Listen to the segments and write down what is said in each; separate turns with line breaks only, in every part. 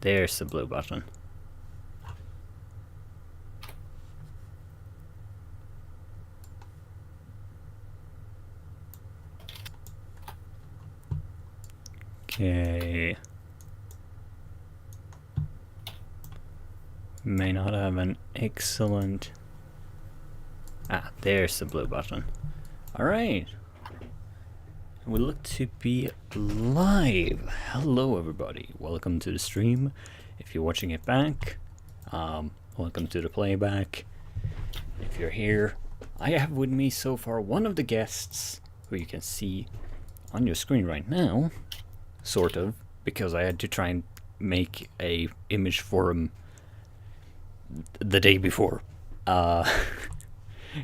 there's the blue button. Okay. May not have an excellent... there's the blue button. Alright. We look to be live. Hello everybody. Welcome to the stream. If you're watching it back, welcome to the playback. If you're here, I have with me so far one of the guests who you can see on your screen right now. Sort of, because I had to try and make a image for him the day before.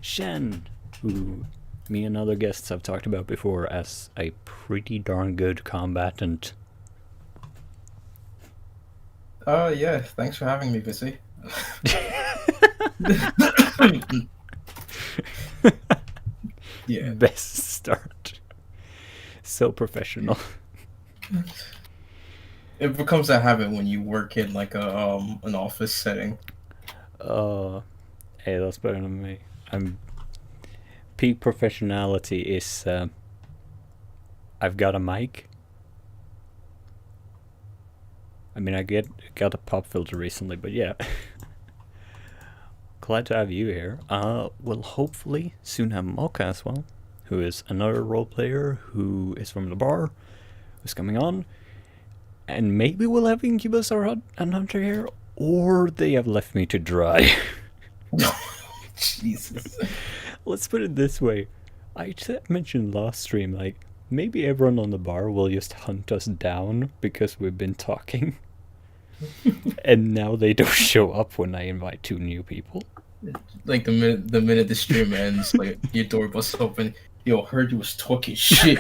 Shen, who me and other guests have talked about before as a pretty darn good combatant.
Yeah, thanks for having me, Busy. Yeah.
Best start. So professional.
It becomes a habit when you work in like a an office setting.
Hey, that's better than me. Peak professionality is I've got a mic. I mean, I got a pop filter recently, but yeah. Glad to have you here. We'll hopefully soon have Mocha as well, who is another role player who is from the bar, who's coming on. And maybe we'll have Incubus or Hunter here, or they have left me to dry.
Jesus.
Let's put it this way. I mentioned last stream, like, maybe everyone on the bar will just hunt us down because we've been talking. And now they don't show up when I invite 2 new people.
Like the minute the stream ends, like your door busts open. Yo, heard you was talking shit.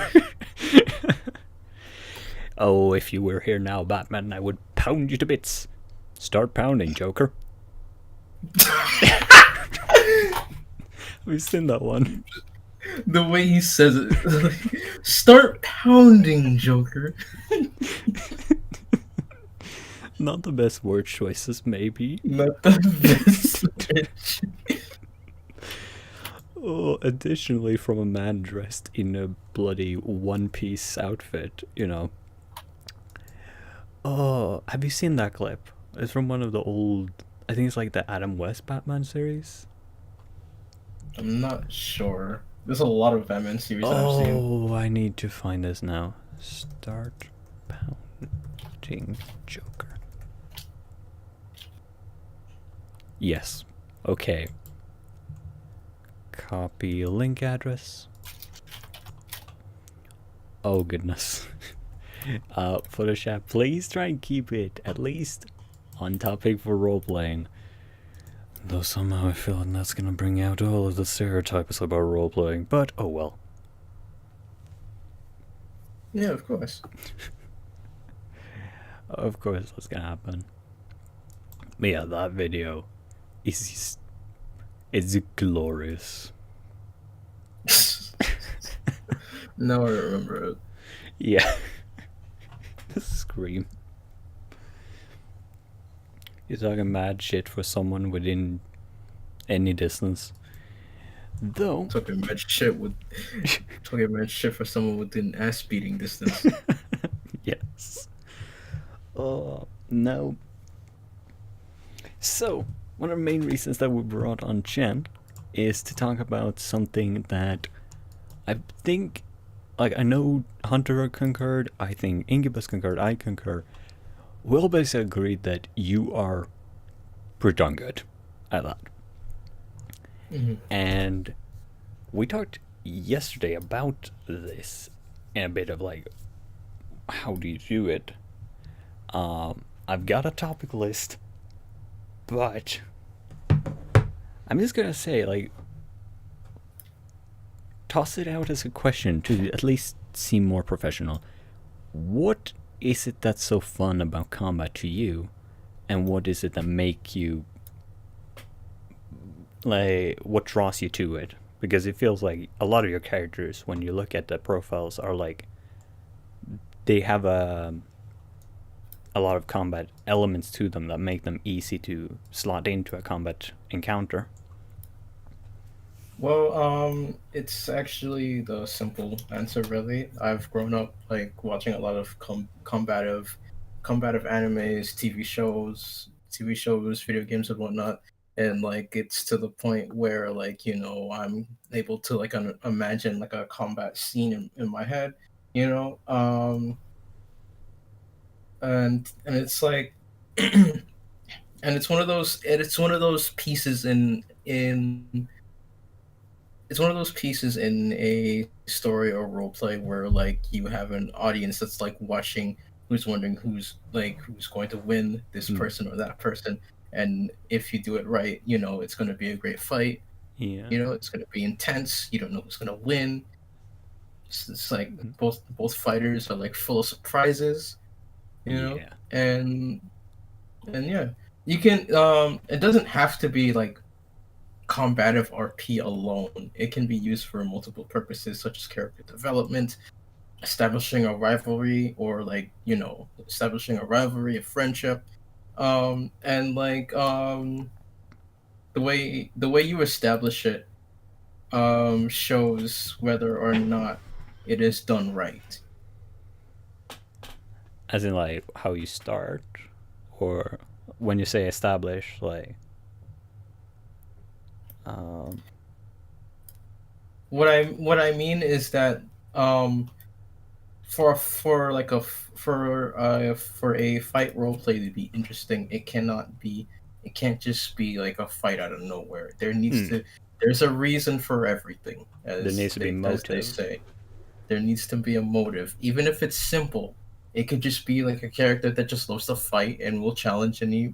Oh, if you were here now, Batman, I would pound you to bits. Start pounding, Joker. We've seen that one.
The way he says it, start pounding, Joker.
Not the best word choices, maybe.
Not the best.
Oh, additionally, from a man dressed in a bloody one-piece outfit, you know. Oh, have you seen that clip? It's from one of the old, I think it's like the Adam West Batman series.
I'm not sure. There's a lot of Batman series I've seen.
Oh, I need to find this now. Start pounding Joker. Yes. Okay. Copy link address. Oh goodness. Photoshop, please try and keep it at least on topic for role-playing. Though somehow I feel like that's gonna bring out all of the stereotypes about role-playing, but oh well.
Yeah, of course.
Of course that's gonna happen. But yeah, that video is... it's glorious.
Now I remember it.
Yeah. The scream. You're talking mad shit for someone within any distance. Though...
Talking mad shit for someone within ass beating distance.
Yes. Oh, no. So, one of the main reasons that we brought on Chen is to talk about something that I think, like, I know Hunter concurred, I think Incubus concurred, I concur. We all basically agreed that you are pretty darn good at that.
Mm-hmm.
And we talked yesterday about this in a bit of like, how do you do it? I've got a topic list, but I'm just gonna say, like, toss it out as a question to at least seem more professional. What is it that's so fun about combat to you, and what is it that make you, like, what draws you to it? Because it feels like a lot of your characters, when you look at the profiles, are like, they have a a lot of combat elements to them that make them easy to slot into a combat encounter.
Well, it's actually the simple answer, really. I've grown up like watching a lot of combative animes, TV shows, video games, and whatnot. And like, it's to the point where like I'm able to like imagine like a combat scene in my head, you know. And it's like, and it's one of those pieces in it's one of those pieces in a story or role play where like you have an audience that's like watching, who's wondering who's going to win, this
Mm.
person or that person. And if you do it right, it's going to be a great fight.
Yeah.
It's going to be intense. You don't know who's going to win. It's like
Mhm.
both fighters are like full of surprises.
Yeah.
And yeah, you can. It doesn't have to be like combative RP alone. It can be used for multiple purposes, such as character development, establishing a rivalry, or like establishing a rivalry, a friendship, and like the way you establish it shows whether or not it is done right.
As in, like, how you start? Or when you say establish, like, um,
What I mean is that um for like for a fight role play to be interesting, it can't just be like a fight out of nowhere.
mm,
There's a reason for everything,
there
as
needs to be
they
motive.
say. There needs to be a motive, even if it's simple. It could just be like a character that just loves to fight and will challenge any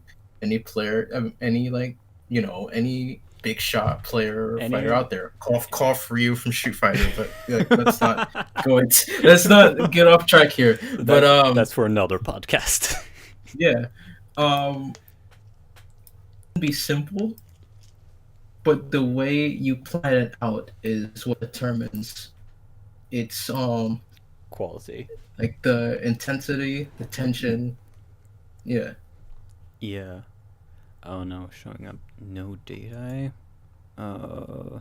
player, any like any big shot player or fighter
Any.
out there. Cough Ryu from Street Fighter, but like, let's not get off track here. But
That's for another podcast.
yeah, be simple, but the way you plan it out is what determines its
Quality.
like the intensity, the tension. Yeah.
Yeah. Oh no, showing up no data. Uh.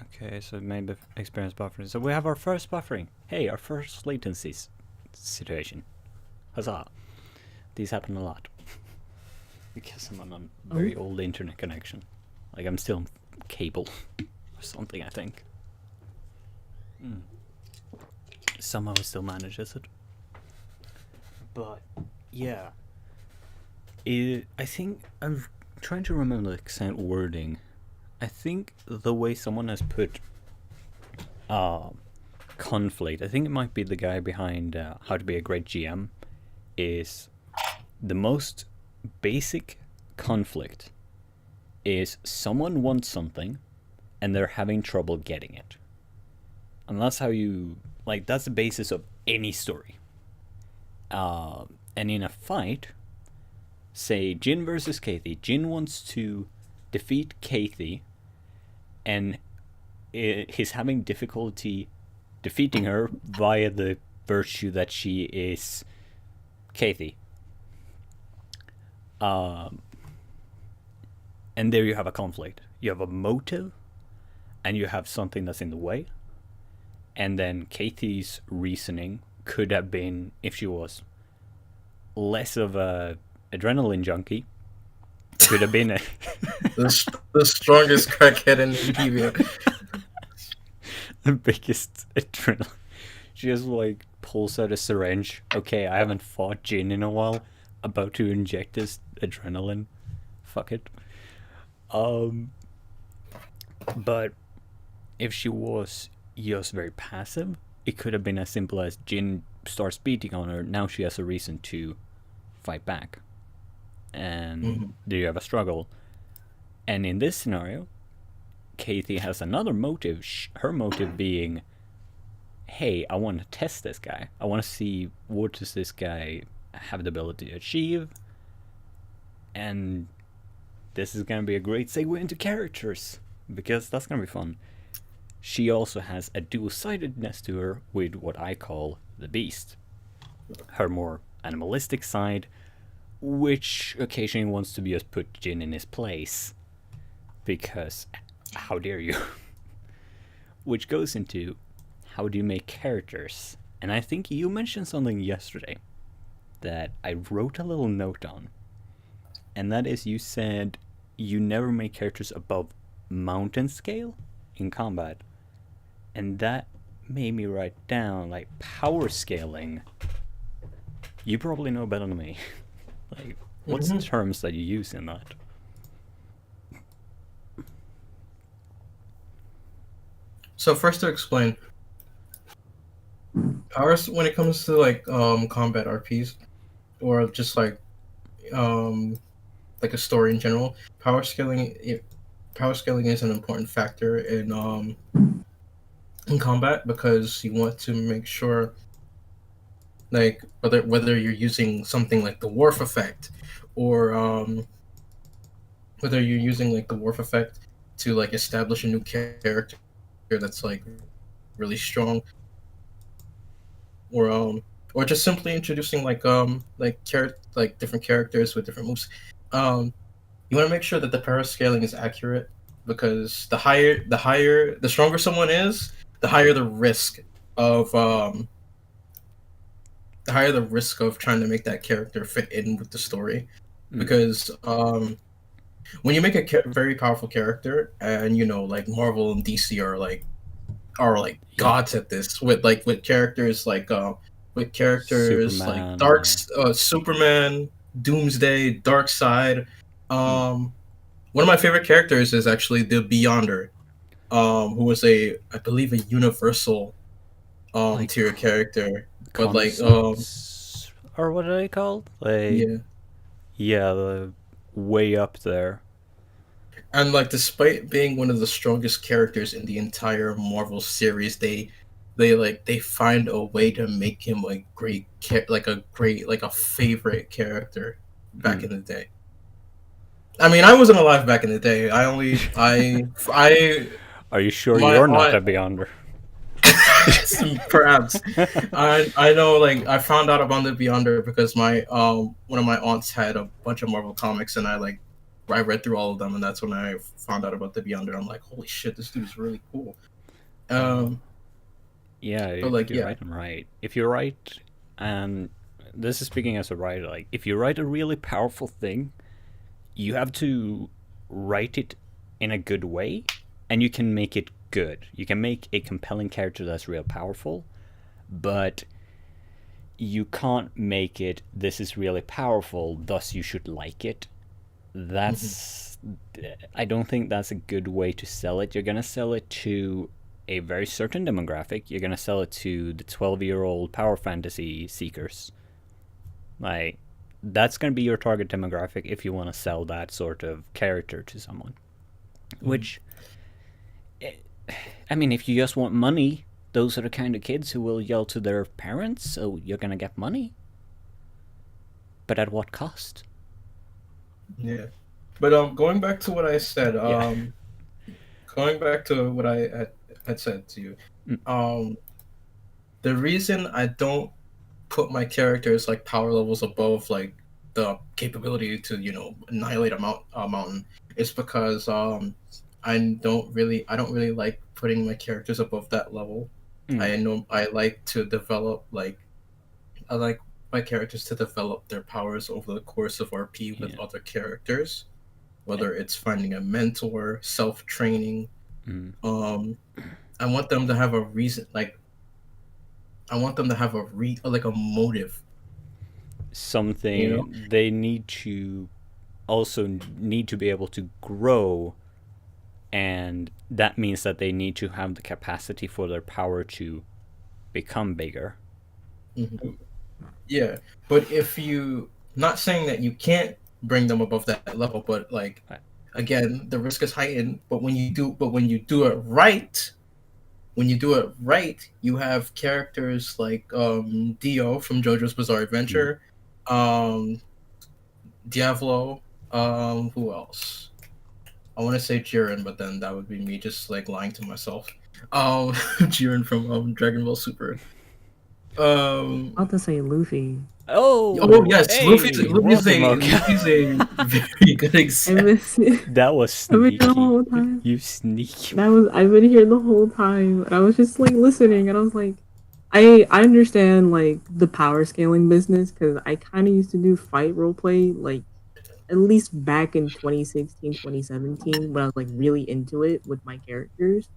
Okay, so maybe experience buffering. So we have our first buffering. Hey, our first latency situation. Huzzah! These happen a lot because I'm on a very old internet connection. Like I'm still on cable or something, I think. Somehow it still manages it. But yeah, I think I'm trying to remember the exact wording. I think the way someone has put conflict, I think it might be the guy behind How to Be a Great GM, is the most basic conflict is someone wants something and they're having trouble getting it. And that's how you, like, that's the basis of any story. And in a fight, say Jin versus Kathy, Jin wants to defeat Kathy, and he's having difficulty defeating her via the virtue that she is Kathy. And there you have a conflict. You have a motive, and you have something that's in the way. And then Kathy's reasoning could have been, if she was less of a adrenaline junkie, could have been
The strongest crackhead in India.
the biggest adrenaline. She just like pulls out a syringe. Okay, I haven't fought Jin in a while. About to inject this adrenaline. Fuck it. But if she was just very passive, it could have been as simple as Jin starts beating on her. Now she has a reason to fight back, and there you have a struggle. And in this scenario, Kathy has another motive. Her motive being, "Hey, I want to test this guy. I want to see what does this guy have the ability to achieve." And this is gonna be a great segue into characters because that's gonna be fun. She also has a dual-sidedness to her with what I call the Beast. her more animalistic side, which occasionally wants to be just put Jin in his place. Because, how dare you? Which goes into how do you make characters? And I think you mentioned something yesterday that I wrote a little note on. And that is, you said you never make characters above mountain scale in combat. And that made me write down, like, power scaling. You probably know better than me. Like, what's the terms that you use in that?
So first to explain, powers when it comes to like combat RPs or just like a story in general, power scaling is an important factor in combat because you want to make sure like whether you're using something like the Wharf effect or whether you're using like the Wharf effect to like establish a new character that's like really strong or or just simply introducing like different characters with different moves. You want to make sure that the power scaling is accurate because the stronger someone is, the higher the risk of the higher the risk of trying to make that character fit in with the story. Because when you make a very powerful character, and you know, like Marvel and DC are like gods at this with characters like
Superman.
Superman, Doomsday, Darkseid.
Mm.
One of my favorite characters is actually the Beyonder, who was I believe a universal
Like
tier character, but
concepts, or what are they called? Like,
yeah.
yeah, the way up there.
And like, despite being one of the strongest characters in the entire Marvel series, they find a way to make him a like a favorite character back in the day. I mean, I wasn't alive back in the day. I only I
Are you sure
my
you're not
aunt
a Beyonder?
perhaps I know like I found out about the Beyonder because my one of my aunts had a bunch of Marvel comics and I read through all of them and that's when I found out about the Beyonder. I'm like, holy shit, this dude's really cool.
Well,
Um,
yeah,
but
if
like
you're
yeah,
right, I'm right. If you're right, and this is speaking as a writer, like, if you write a really powerful thing, you have to write it in a good way, and you can make it good. You can make a compelling character that's real powerful, but you can't make it, this is really powerful, thus you should like it. That's, I don't think that's a good way to sell it. You're gonna sell it to a very certain demographic. You're gonna sell it to the 12-year-old power fantasy seekers. Like, that's gonna be your target demographic if you want to sell that sort of character to someone. Which, I mean, if you just want money, those are the kind of kids who will yell to their parents, so you're gonna get money. But at what cost?
yeah. But going back to what I said,
Yeah.
going back to what had said to you, um, the reason I don't put my characters like power levels above like the capability to annihilate a mountain is because I don't really like putting my characters above that level.
Mm.
I like to develop I like my characters to develop their powers over the course of RP with
Yeah.
other characters, whether it's finding a mentor, self training.
Mm.
Um, I want them to have a reason, I want them to have like a motive, you know.
Something they need to also need to be able to grow, and that means that they need to have the capacity for their power to become bigger.
Mhm. Yeah, but if you not saying that you can't bring them above that level, but like
Right.
again, the risk is heightened. But when you do it right, you have characters like Dio from JoJo's Bizarre
Mm.
Adventure, um, Diavolo, who else? I want to say Jiren, but then that would be me just like lying to myself. Jiren from Dragon Ball Super.
About to say Luffy.
Oh
Oh,
yes,
hey, welcome,
Luffy's
Mocha.
a very good
I've
example.
been,
That was
I've been here the
sneaky.
whole time.
You sneaky.
I've been here the whole time, and I was just like listening, and I was like, I understand like the power scaling business because I kind of used to do fight roleplay like at least back in 2016, 2017 when I was like really into it with my characters.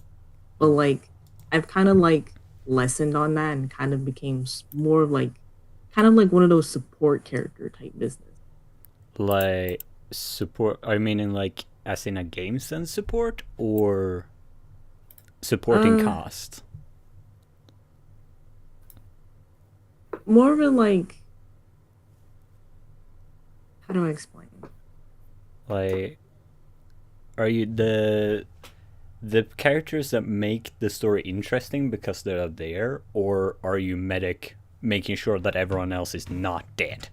But like I've kind of like lessened on that and kind of became more of like kind of like one of those support character type business.
Like, support, I mean, in like, as in a game sense support, or supporting
Uh,
cast?
more of a like how do I explain?
Like, are you the characters that make the story interesting because they're there, or are you medic making sure that everyone else is not dead?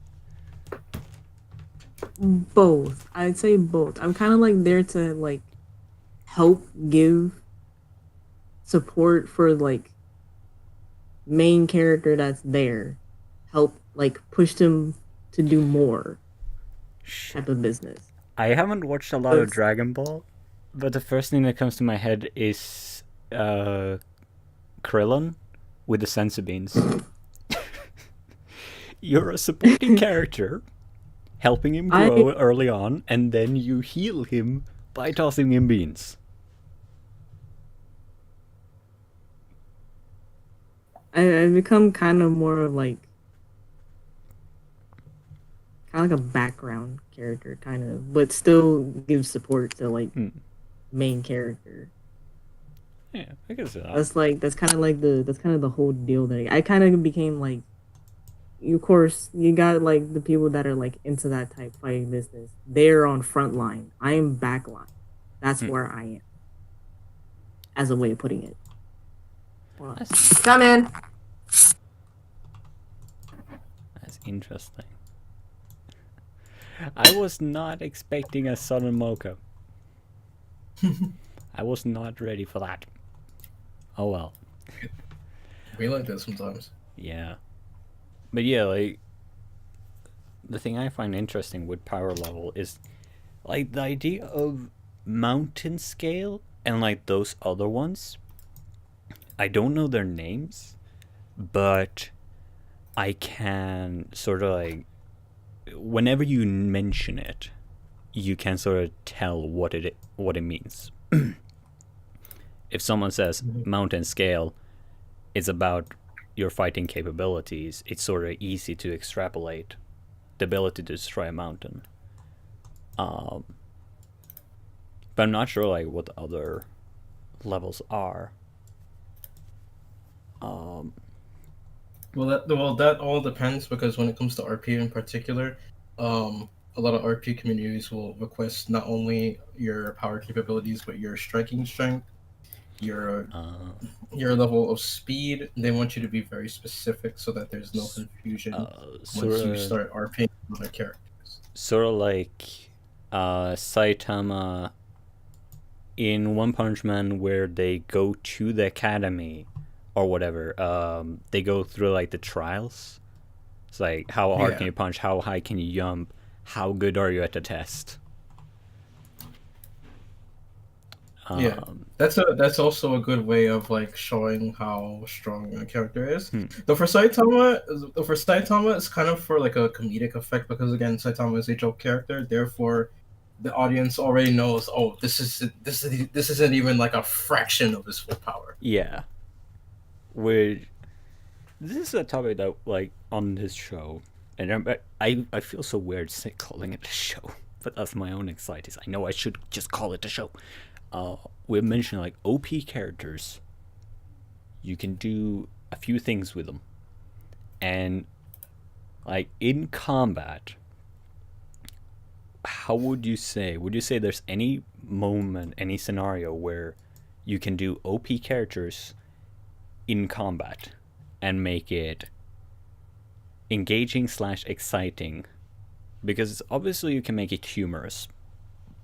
Both. I'd say both. I'm kind of like there to like help give support for like main character that's there, help like push them to do more type of business.
I haven't watched a lot
So
of
it's
Dragon Ball, but the first thing that comes to my head is Krillin with the senzu beans. You're a supporting character, helping him
I
grow early on, and then you heal him by tossing him beans.
I've become kind of more of like kind of like a background character, kind of, but still give support to like
Hmm.
main character.
Yeah, I guess that.
That's kind of like that's kind of the whole deal. That I kind of became like of course you got like the people that are like into that type fighting business, they're on front line, I am back line. That's
Hmm.
where I am, as a way of putting it. Well,
That's
come in.
that's interesting. I was not expecting a sudden mocha. I was not ready for that. Oh well.
We like that sometimes.
Yeah. But yeah, like, the thing I find interesting with power level is like the idea of mountain scale and like those other ones. I don't know their names, but I can sort of like, whenever you mention it, you can sort of tell what it means. If someone says
Mhm.
mountain scale, it's about your fighting capabilities. It's sort of easy to extrapolate the ability to destroy a mountain. Um, but I'm not sure like what the other levels are. Um,
That all depends because when it comes to RP in particular, a lot of RP communities will request not only your power capabilities but your striking strength, your
uh,
your level of speed. They want you to be very specific so that there's no confusion
sort
once you
of
start RPing other characters.
like Saitama in One Punch Man, where they go to the academy or whatever. They go through like the trials. It's like, how hard can
Yeah,
you punch? How high can you jump? How good are you at the test?
yeah.
Um,
That's also a good way of like showing how strong a character is.
hmm,
Though for Saitama, it's kind of for like a comedic effect because again, Saitama is a joke character. Therefore, the audience already knows. Oh, this isn't even like a fraction of his full power.
yeah. Which, this is a topic that like on this show, and I feel so weird calling it a show, but that's my own anxieties. I know I should just call it a show. We mentioned like OP characters. You can do a few things with them, and like in combat, how would you say? Would you say there's any moment, any scenario where you can do OP characters in combat and make it engaging slash exciting? Because obviously you can make it humorous.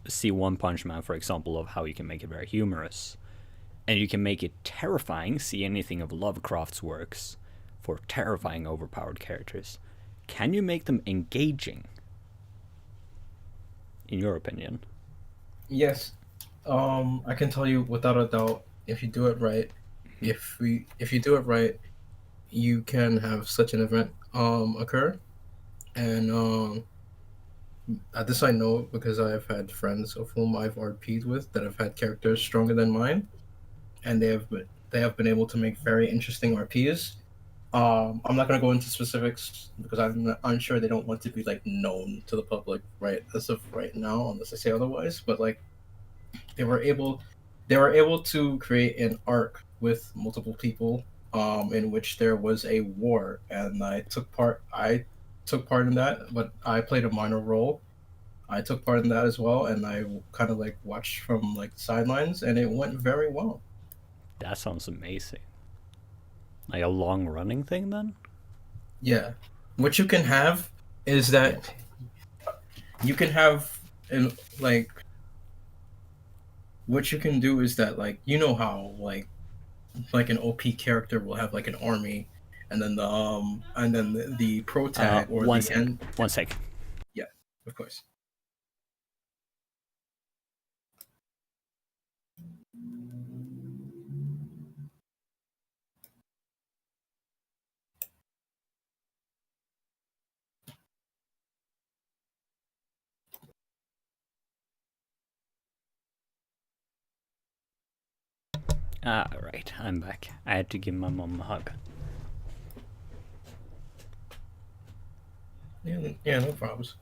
See One Punch Man, for example, of how you can make it very humorous. And you can make it terrifying. See anything of Lovecraft's works for terrifying, overpowered characters. Can you make them engaging? In your opinion?
Yes. I can tell you without a doubt, if you do it right, if you do it right, you can have such an event occur. And this I know because I've had friends of whom I've RP'd with that have had characters stronger than mine, and they have been able to make very interesting RPs. I'm not gonna go into specifics because I'm sure they don't want to be like known to the public right as of right now, unless I say otherwise. But like they were able, they were able to create an arc with multiple people, in which there was a war, and I took part. I took part in that, but I played a minor role. I took part in that as well, and I kind of like watched from like sidelines, and it went very well.
That sounds amazing. Like a long running thing then?
Yeah, what you can have is that you can have and like what you can do is that like you know how like an OP character will have like an army, and then the pro tag or
One
the
sec.
end.
One sec.
Yeah, of course.
Right, I'm back. I had to give my mom a hug.
Yeah, no problems.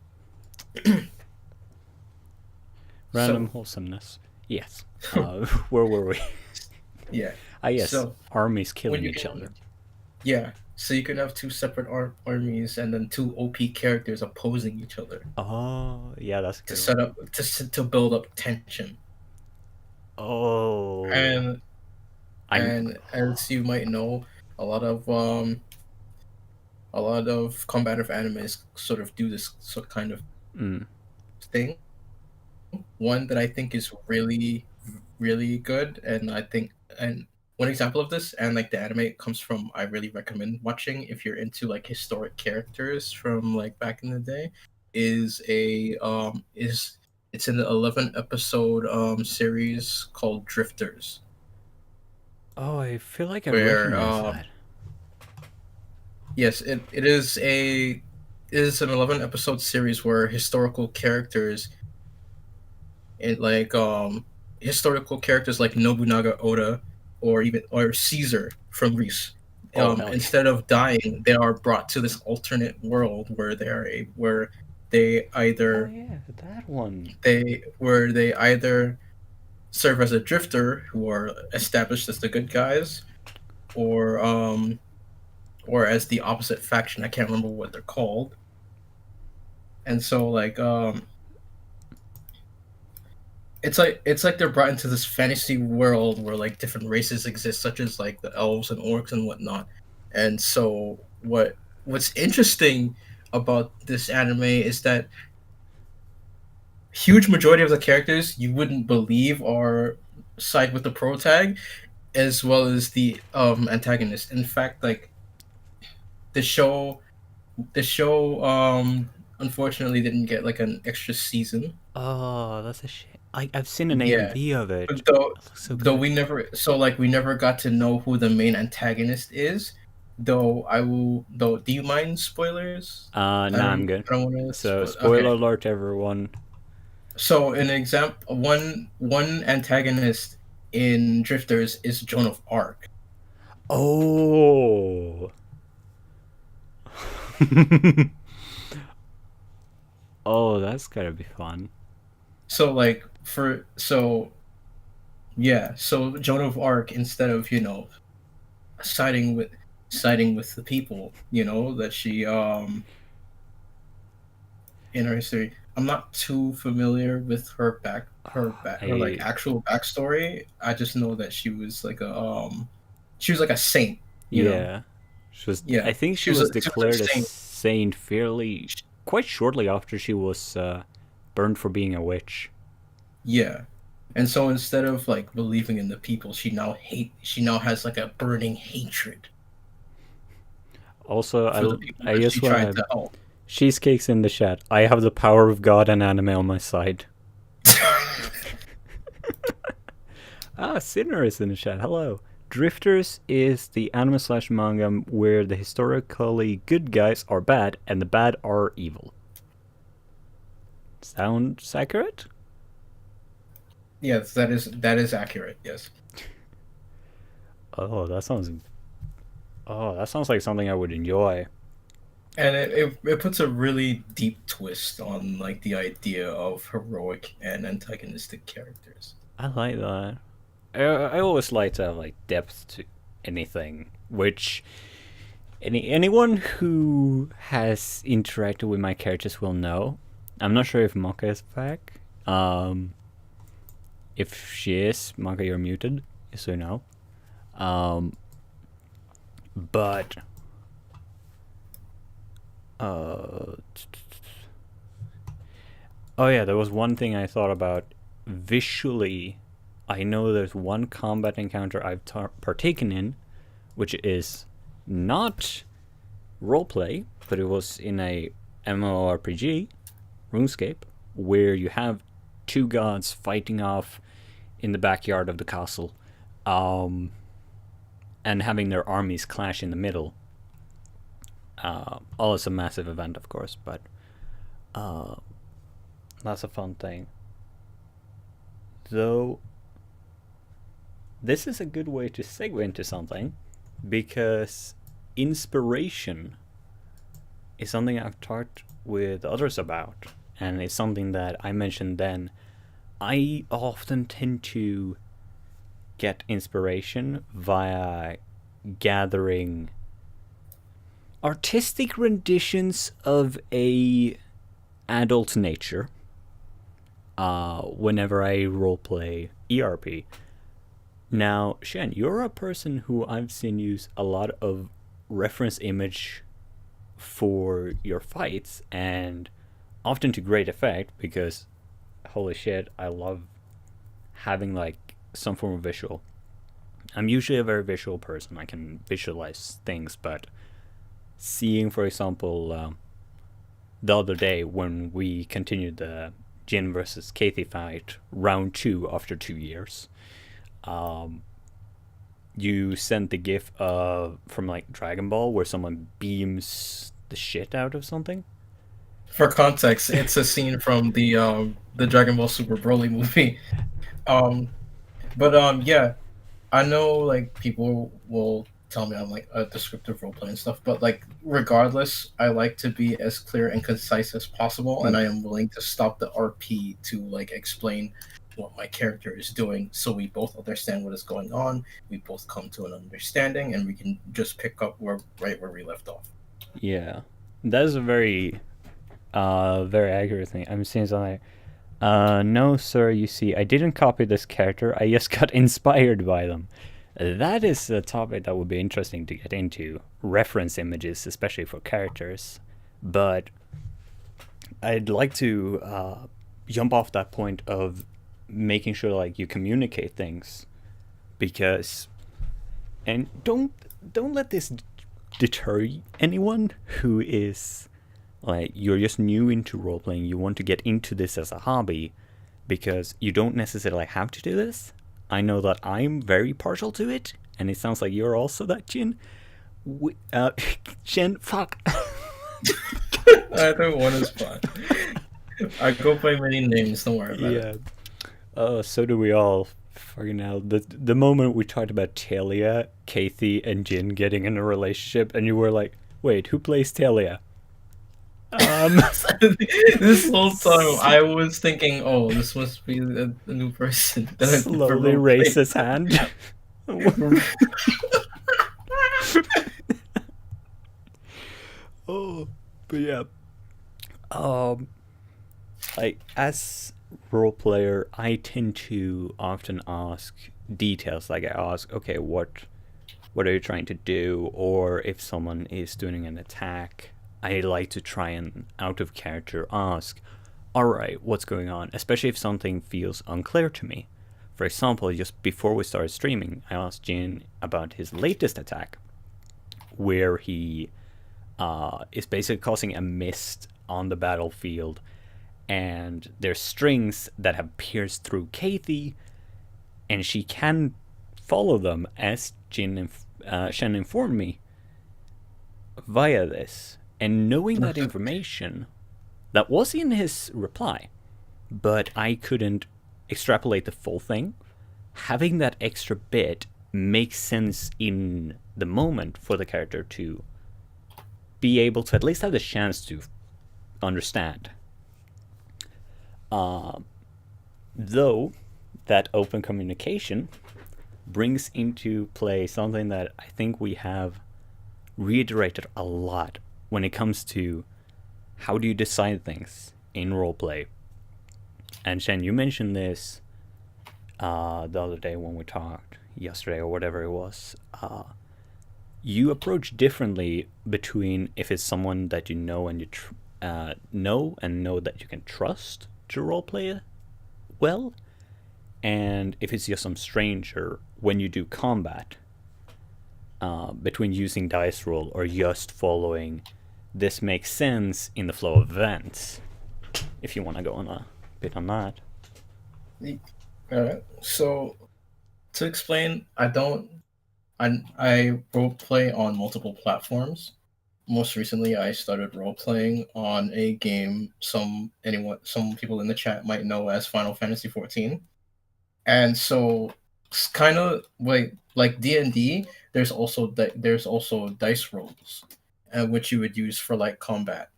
Random
So
wholesomeness. Yes. Where were we?
yeah,
Yes.
so
Armies
when
killing
you
each
can,
other.
yeah, so you can have two separate armies and then two OP characters opposing each other
Oh, yeah, that's a
to
good
set
one.
up to build up tension.
Oh,
And
I'm.
as you might know, a lot of um a lot of combative animes sort of do this sort of kind of
Mm.
thing. One that I think is really, really good, and I think, and one example of this, and like the anime comes from, I really recommend watching if you're into like historic characters from like back in the day, is a is it's an 11 episode series called Drifters,
Oh, I feel like I
where
recognize that.
yes, it is an 11 episode series where historical characters it like historical characters like Nobunaga Oda or Caesar from Greece.
Oh, hell yeah.
Instead of dying, they are brought to this alternate world where where they
Oh,
either
yeah, that one.
they either serve as a drifter who are established as the good guys, or or as the opposite faction. I can't remember what they're called. And so it's like they're brought into this fantasy world where like different races exist, such as like the elves and orcs and whatnot. And so what's interesting about this anime is that huge majority of the characters you wouldn't believe are side with the pro tag as well as the antagonist. In fact, like the show the show unfortunately didn't get like an extra season.
Oh, that's a shit. I've seen an
Yeah,
AMV of it. It
though
looks so
though
good.
we never got to know who the main antagonist is. Though I will though Do you mind spoilers?
Nah, I'm good.
I don't want to
So, spoiler
okay.
alert, everyone.
So an example, one antagonist in Drifters is Joan of Arc.
Oh. Oh, that's gotta be fun.
So like for so yeah, so Joan of Arc, instead of siding with siding with the people, that she in her history. I'm not too familiar with her like
I
actual backstory. I just know that she was like a saint,
Yeah. She was. I
Yeah,
think she was
she was a
declared a
saint.
saint fairly quite shortly after she was burned for being a witch.
Yeah. And so instead of like believing in the people, she now has like a burning hatred.
Also,
for the people
I
that
just
she tried
want
to help.
cheesecakes in the chat. I have the power of God and anime on my side. Sinner is in the chat. Hello. Drifters is the anime slash manga where the historically good guys are bad and the bad are evil. Sounds accurate?
Yes, that is accurate. Yes.
Oh, that sounds like something I would enjoy.
And it puts a really deep twist on like the idea of heroic and antagonistic characters.
I like that. I always like to have like depth to anything, which anyone who has interacted with my characters will know. I'm not sure if Maka is back. If she is, Maka, you're muted, so you know. But oh yeah, there was one thing I thought about visually. I know there's one combat encounter I've partaken in, which is not roleplay, but it was in a MMORPG, RuneScape, where you have two gods fighting off in the backyard of the castle, and having their armies clash in the middle. All is a massive event, of course, but that's a fun thing. Though, this is a good way to segue into something, because inspiration is something I've talked with others about, and it's something that I mentioned then. I often tend to get inspiration via gathering artistic renditions of a adult nature whenever I roleplay ERP. Now, Shen, you're a person who I've seen use a lot of reference image for your fights, and often to great effect, because holy shit, I love having like some form of visual. I'm usually a very visual person. I can visualize things, but seeing, for example, the other day when we continued the Jin versus Kathy fight, round 2 after 2 years, you sent the gif from like Dragon Ball where someone beams the shit out of something.
For context, it's a scene from the Dragon Ball Super Broly movie. Yeah, I know like people will tell me I'm like a descriptive roleplay and stuff, but like regardless, I like to be as clear and concise as possible, and I am willing to stop the RP to like explain what my character is doing, so we both understand what is going on. We both come to an understanding, and we can just pick up right where we left off.
Yeah, that is a very accurate thing. I'm seeing something. No, sir, you see, I didn't copy this character. I just got inspired by them. That is a topic that would be interesting to get into. Reference images, especially for characters. But I'd like to jump off that point of making sure like you communicate things, because, and don't let this deter anyone who is like, you're just new into roleplaying, you want to get into this as a hobby, because you don't necessarily have to do this. I know that I'm very partial to it, and it sounds like you're also that, Jin. Jen, fuck.
Either one is fine. I go by many names, don't worry about it.
Oh, so do we all. Fucking hell. The moment we talked about Talia, Kathy, and Jin getting in a relationship, and you were like, wait, who plays Talia?
This whole time I was thinking, oh, this must be a new person. Then
Slowly raise his hand. Oh, but yeah. Like, as role player, I tend to often ask details. Like, I ask, okay, what are you trying to do? Or if someone is doing an attack, I like to try and, out of character, ask, alright, what's going on? Especially if something feels unclear to me. For example, just before we started streaming, I asked Jin about his latest attack, where he is basically causing a mist on the battlefield, and there's strings that have pierced through Kathy, and she can follow them, as Shen informed me, via this. And knowing that information, that was in his reply, but I couldn't extrapolate the full thing. Having that extra bit makes sense in the moment for the character to be able to at least have the chance to understand. Though that open communication brings into play something that I think we have reiterated a lot when it comes to how do you decide things in roleplay. And Shen, you mentioned this the other day when we talked, yesterday or whatever it was. You approach differently between if it's someone that you know and you know that you can trust to roleplay well, and if it's just some stranger when you do combat, between using dice roll or just following this makes sense in the flow of events. If you want to go on a bit on that.
Alright, so to explain, I roleplay on multiple platforms. Most recently, I started roleplaying on a game some people in the chat might know as Final Fantasy XIV. And so it's kind of like D&D. There's also dice rolls, which you would use for like combat.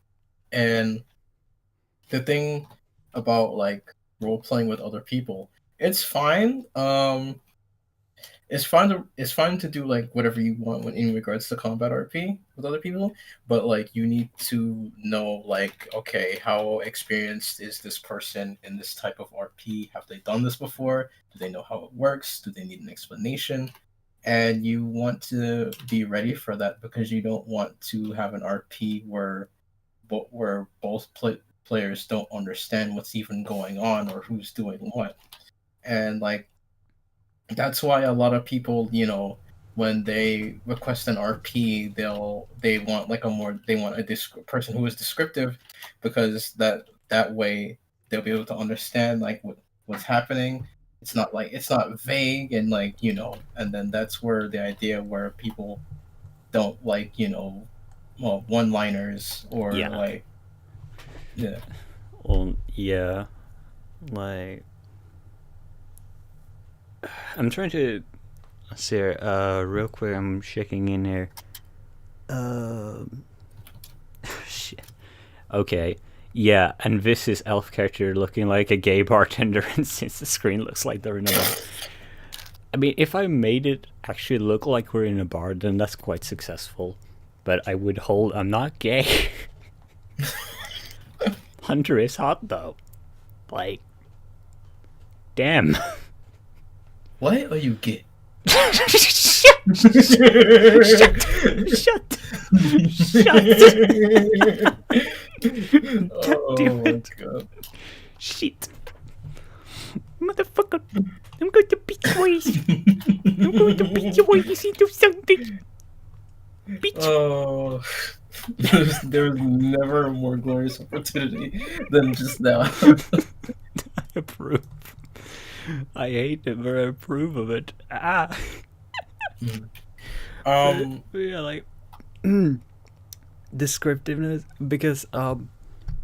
And the thing about like role playing with other people, it's fine. It's fine to do like whatever you want when in regards to combat RP with other people, but like you need to know like, okay, how experienced is this person in this type of RP? Have they done this before? Do they know how it works? Do they need an explanation? And you want to be ready for that because you don't want to have an RP where both players don't understand what's even going on or who's doing what. And like that's why a lot of people, when they request an RP, they want a person who is descriptive, because that way they'll be able to understand like what's happening. It's not vague and and then that's where the idea where people don't like one-liners or like yeah.
Well, yeah, like I'm trying to see here, real quick. I'm checking in here. Shit. Okay. Yeah, and this is elf character looking like a gay bartender, and since the screen looks like they're in a bar. I mean, if I made it actually look like we're in a bar, then that's quite successful. But I'm not gay. Hunter is hot though. Like, damn.
What are you get?
Shut! God damn it.
God.
Shit. Motherfucker. I'm going to beat you. I'm going to beat you while you see do something. Beat you.
Oh, there's never a more glorious opportunity than just now.
I approve. I hate it, but I approve of it. Ah. Yeah, like descriptiveness, because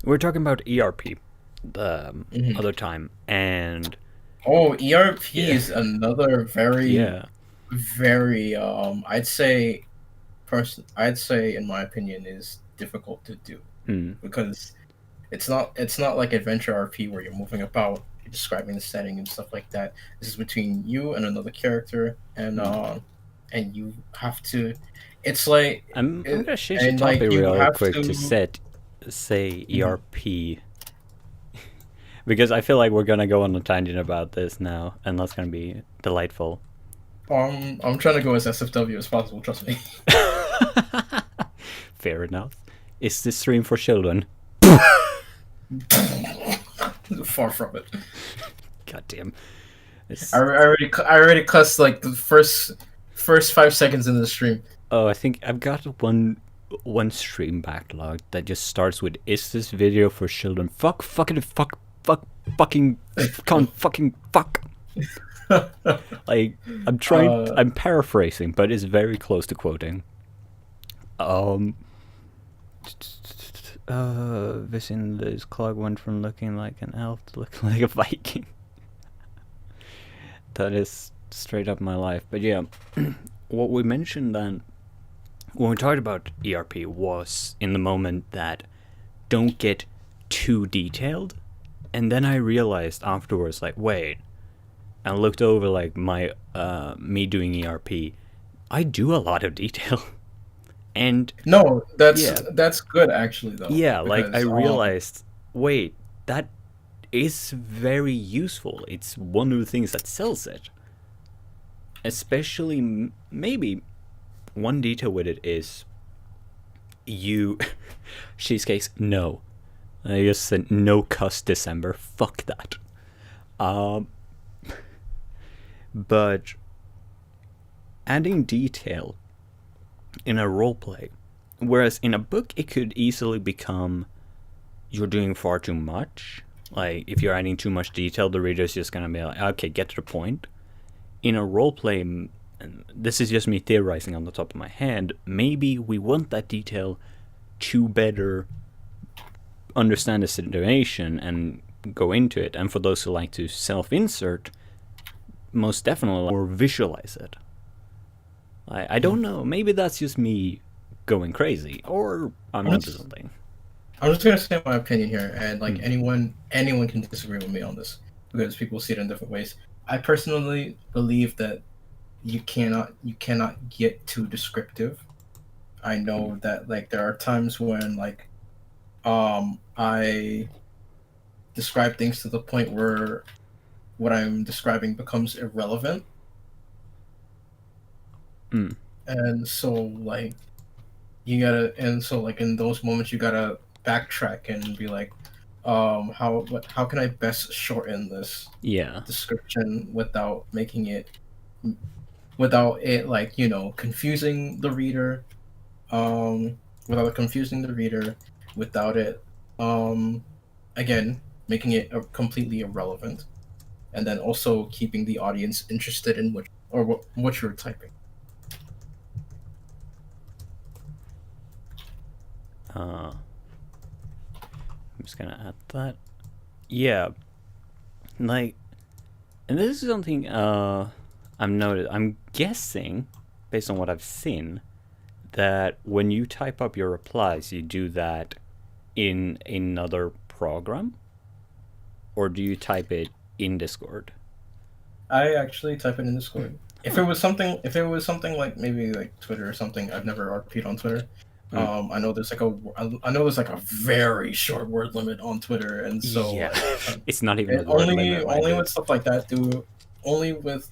we're talking about ERP the other time, and
ERP is another very I'd say in my opinion is difficult to do because it's not like adventure RP where you're moving about, you're describing the setting and stuff like that. This is between you and another character, and you have to. It's like
I'm gonna change the topic real quick to say ERP. Because I feel like we're gonna go on a tangent about this now, and that's gonna be delightful.
I'm trying to go as SFW as possible, trust me.
Fair enough. Is this stream for children?
Far from it.
God damn.
I already cussed like the first 5 seconds into the stream.
Oh, I think I've got one one stream backlog that just starts with "Is this video for children?" Fuck, fucking, fuck, fucking, fucking, fuck. Like, I'm paraphrasing, but it's very close to quoting. This clog went from looking like an elf to looking like a Viking. That is straight up my life. But yeah, what we mentioned then when we talked about ERP was in the moment that don't get too detailed. And then I realized afterwards, like, wait, and I looked over like my me doing ERP. I do a lot of detail. And
no, that's
yeah.
that's good actually though.
Yeah, like I
because,
realized, wait, that is very useful. It's one of the things that sells it. Especially, maybe one detail with it is you cheesecakes. No, I just said no cuss December. Fuck that. But adding detail in a roleplay, whereas in a book it could easily become you're doing far too much. Like if you're adding too much detail, the reader's just gonna be like, okay, get to the point. In a roleplay, and this is just me theorizing on the top of my head, maybe we want that detail to better understand the situation and go into it. And for those who like to self-insert, most definitely, or visualize it. I don't know. Maybe that's just me going crazy, or I'm onto something.
I'm just gonna say my opinion here, and like anyone can disagree with me on this because people see it in different ways. I personally believe that you cannot get too descriptive. I know that like there are times when like I describe things to the point where what I'm describing becomes irrelevant. And so like in those moments you gotta backtrack and be like, how can I best shorten this description without it like, you know, confusing the reader, without it again making it completely irrelevant, and then also keeping the audience interested in what you're typing.
I'm just gonna add that. Yeah, like, and this is something I'm guessing, based on what I've seen, that when you type up your replies, you do that in another program, or do you type it in Discord?
I actually type it in Discord. If it was something like maybe like Twitter or something, I've never RP'd on Twitter. I know there's like a very short word limit on Twitter, and so
it's not even
only with stuff like that. Only with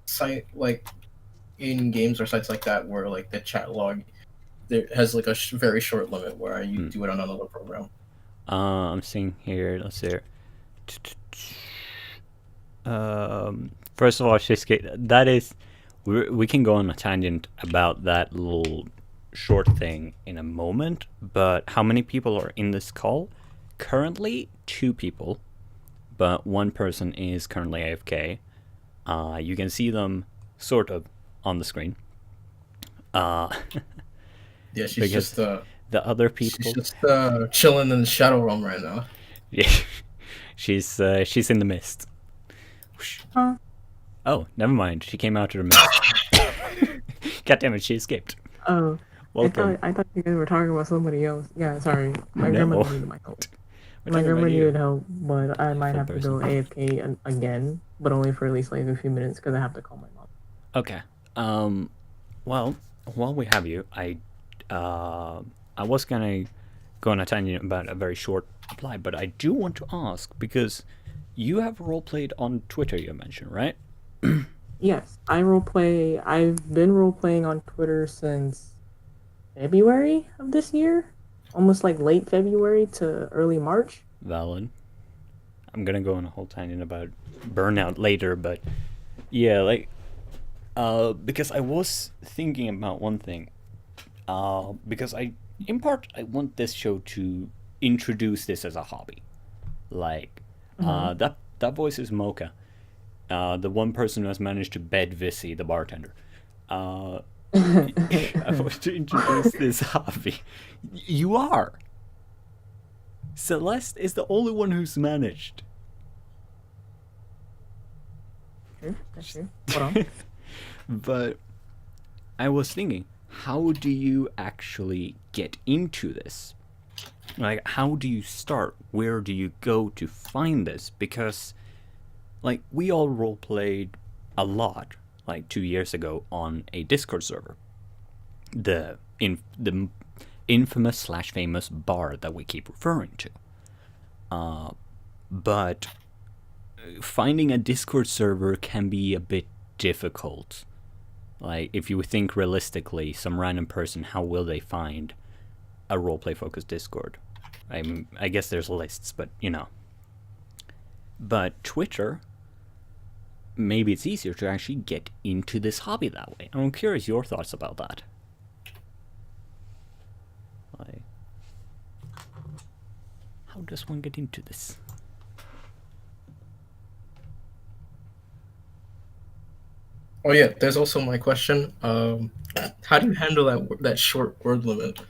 site like in games or sites like that where like the chat log there has like a very short limit where you do it on another program.
I'm seeing here. Let's see. First of all, that is, we can go on a tangent about that little short thing in a moment, but how many people are in this call? Currently 2 people, but one person is currently AFK. You can see them sort of on the screen.
Yeah, she's just
the other people.
She's just chilling in the shadow realm right now.
Yeah, she's in the mist. Oh, never mind. She came out of the mist. God damn it, she escaped.
Oh,
welcome.
I thought you guys were talking about somebody else. Yeah, sorry. My grandma needed my help. My grandma needed help, but I might have to go AFK again, but only for at least like a few minutes because I have to call my mom.
Okay. Well, while we have you, I was gonna go on a tangent about a very short reply, but I do want to ask because you have roleplayed on Twitter, you mentioned, right?
Yes, I roleplay. I've been roleplaying on Twitter since February of this year, almost like late February to early March.
Valid. I'm gonna go on a whole tangent about burnout later, but yeah, like, because I was thinking about one thing. Because in part, I want this show to introduce this as a hobby. Like, that voice is Mocha, the one person who has managed to bed Vissy, the bartender. I want to introduce this hobby. You are. Celeste is the only one who's managed.
Okay. Hold on.
But I was thinking, how do you actually get into this? Like, how do you start? Where do you go to find this? Because, like, we all roleplayed a lot, like 2 years ago, on a Discord server. The infamous / famous bar that we keep referring to. But finding a Discord server can be a bit difficult. Like, if you think realistically, some random person, how will they find a roleplay focused Discord? I guess there's lists, but you know. But Twitter, maybe it's easier to actually get into this hobby that way. I'm curious your thoughts about that. Like, how does one get into this?
Oh yeah, there's also my question. How do you handle that short word limit?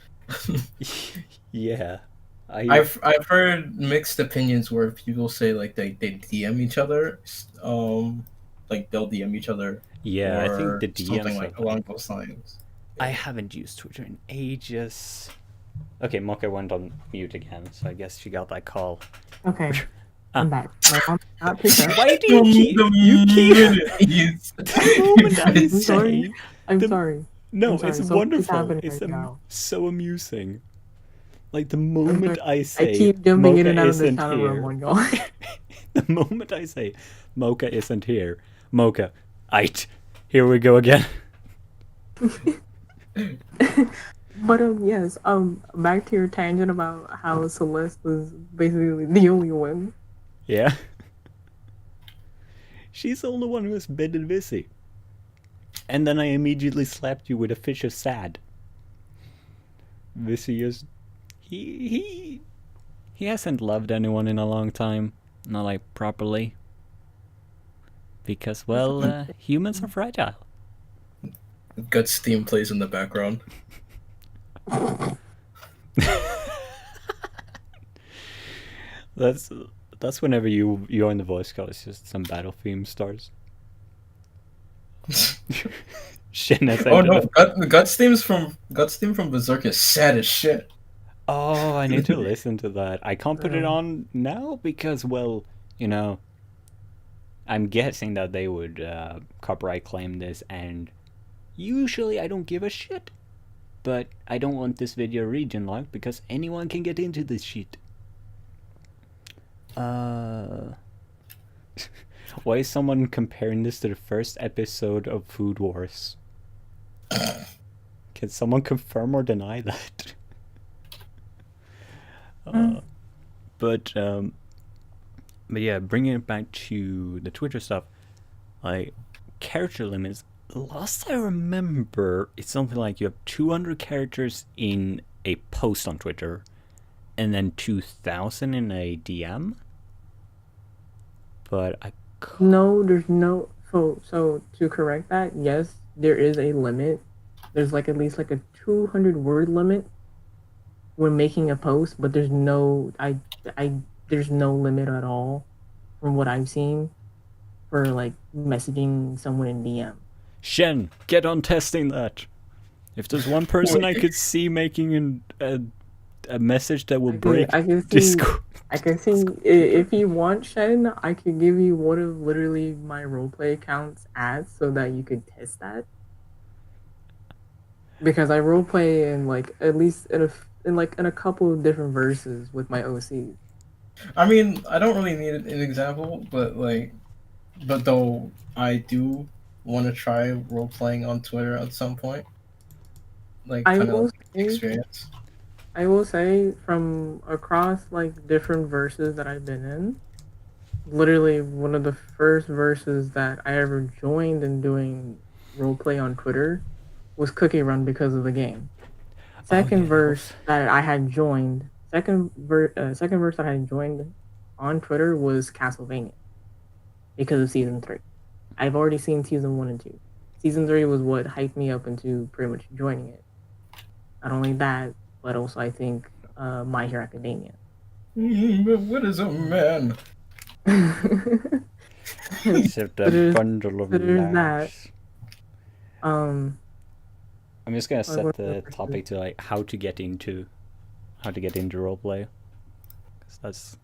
Yeah,
I've heard mixed opinions where people say like they DM each other, like they'll DM each other.
Yeah, I think
or
the DMs
something like along those lines.
I haven't used Twitter in ages. Okay, Mocha went on mute again, so I guess she got that call.
Okay. I'm back. I'm not picked up.
Why do you keep? The moment I
I'm
say,
sorry. I'm sorry.
No,
I'm sorry.
it's
So
wonderful.
happening
It's
right now.
so amusing. Like the moment I say,
I keep jumping in and out of the
isn't
channel
here.
room one going.
The moment I say Mocha isn't here, Mocha, here we go again.
But yes, back to your tangent about how Celeste was basically the only one.
Yeah. She's the only one who has been Vissy. And then I immediately slapped you with a fish of sad. Vissy is... He hasn't loved anyone in a long time. Not like properly. Because, well, humans are fragile.
Guts theme plays in the background.
That's whenever you're in the voice call, it's just some battle theme starts.
Oh no, Guts theme from Berserk is sad as shit.
Oh, I need to listen to that. I can't put it on now because, well, you know, I'm guessing that they would copyright claim this, and usually I don't give a shit. But I don't want this video region locked because anyone can get into this shit. Why is someone comparing this to the first episode of Food Wars? Can someone confirm or deny that? But yeah, bringing it back to the Twitter stuff, like character limits. Last I remember, it's something like you have 200 characters in a post on Twitter, and then 2,000 in a DM. But
No, there's no. So to correct that, yes, there is a limit. There's like at least like a 200 word limit when making a post, but there's no there's no limit at all from what I've seen for like messaging someone in DM.
Shen, get on testing that. If there's one person I could see making a message that will break Discord.
I can see if you want, Shen, I could give you one of literally my roleplay accounts ads so that you could test that. Because I roleplay in like at least in a couple of different verses with my OCs.
I mean, I don't really need an example, but though I do want to try role playing on Twitter at some point. Like kind of experience.
I will say from across like different verses that I've been in, literally one of the first verses that I ever joined in doing roleplay on Twitter was Cookie Run because of the game. second
yeah,
verse that I had joined, second verse that I had joined on Twitter was Castlevania because of season 3. I've already seen season 1 and 2. Season 3 was what hyped me up into pretty much joining it. Not only that, but also I think My Hero Academia.
But what is a man?
Except a
there's-
bundle of
there's that.
laughs.
Um,
I'm just gonna set
what
the
verses?
topic to like how to get into roleplay. 'Cause that's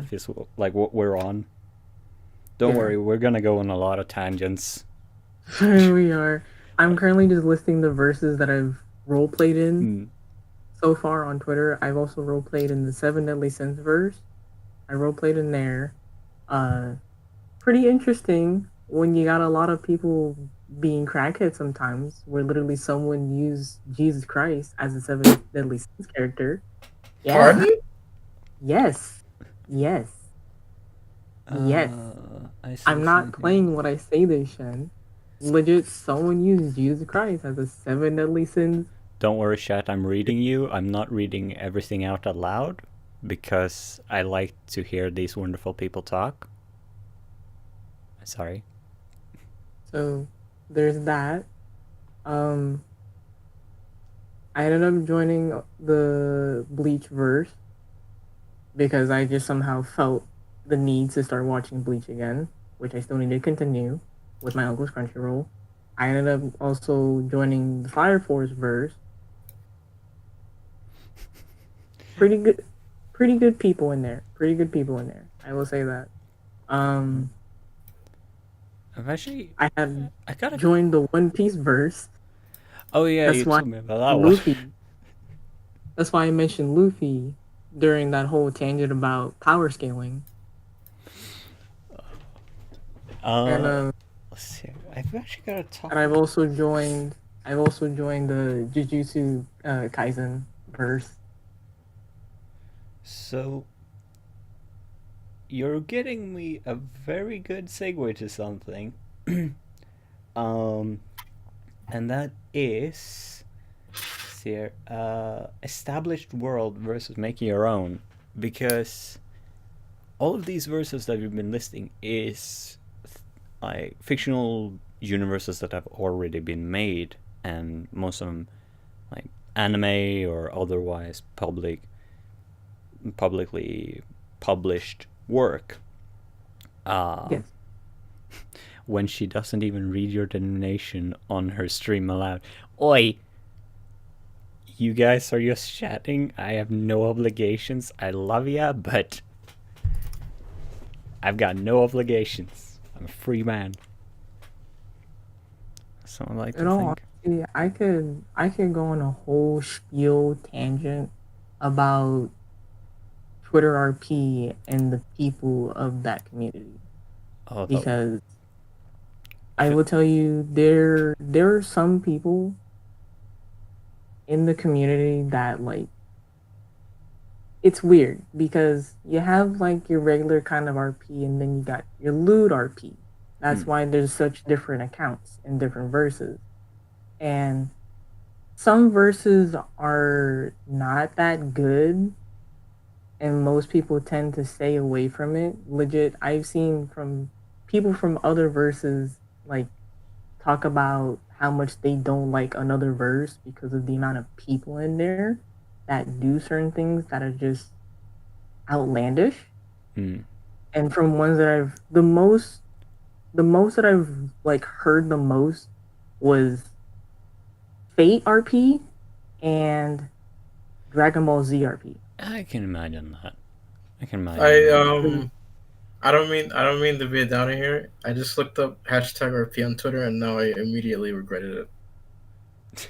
feels like what we're on. Don't
Yeah.
worry, we're gonna go on a lot of tangents.
Here we are. I'm currently just listing the verses that I've role played in
Hmm.
so far on Twitter. I've also role played in the Seven Deadly Sins verse. I role played in there. Pretty interesting when you got a lot of people being crackheads sometimes, where literally someone used Jesus Christ as a Seven Deadly Sins character. Yeah.
Pardon?
Yes. Yes. Yes.
I see
I'm not
something.
playing what I say this, Shen. Legit, someone used Jesus Christ as a Seven Deadly Sins.
Don't worry, chat. I'm reading you. I'm not reading everything out aloud because I like to hear these wonderful people talk. Sorry.
So there's that. I ended up joining the Bleach verse because I just somehow felt the need to start watching Bleach again, which I still need to continue with my uncle's Crunchyroll. I ended up also joining the Fire Force verse. Pretty good people in there. Pretty good people in there. I will say that.
I've actually.
I had
I gotta.
joined the One Piece verse.
Oh yeah,
That's
you
why
told me about that
Luffy.
one.
That's why I mentioned Luffy during that whole tangent about power scaling. And
Let's see. I've actually got to talk.
and I've also joined the Jujutsu Kaisen verse.
So you're getting me a very good segue to something. And that is here, established world versus making your own, because all of these verses that we've been listing is like fictional universes that have already been made, and most of them like anime or otherwise publicly published work.
Yes.
When she doesn't even read your denomination on her stream aloud. Oi! You guys are just chatting. I have no obligations. I love ya, but I've got no obligations. I'm a free man. So I like to
In all
think.
honesty, I could go on a whole spiel tangent about Twitter RP and the people of that community.
Oh,
Because I will tell you, there are some people in the community that like, it's weird because you have like your regular kind of RP and then you got your lewd RP. That's why there's such different accounts in different verses. And some verses are not that good and most people tend to stay away from it. Legit, I've seen from people from other verses like talk about how much they don't like another verse because of the amount of people in there that do certain things that are just outlandish. And from ones that I've the most that I've like heard the most was Fate RP and Dragon Ball Z RP.
I can imagine that.
I don't mean to be a downer here. I just looked up hashtag RP on Twitter and now I immediately regretted it.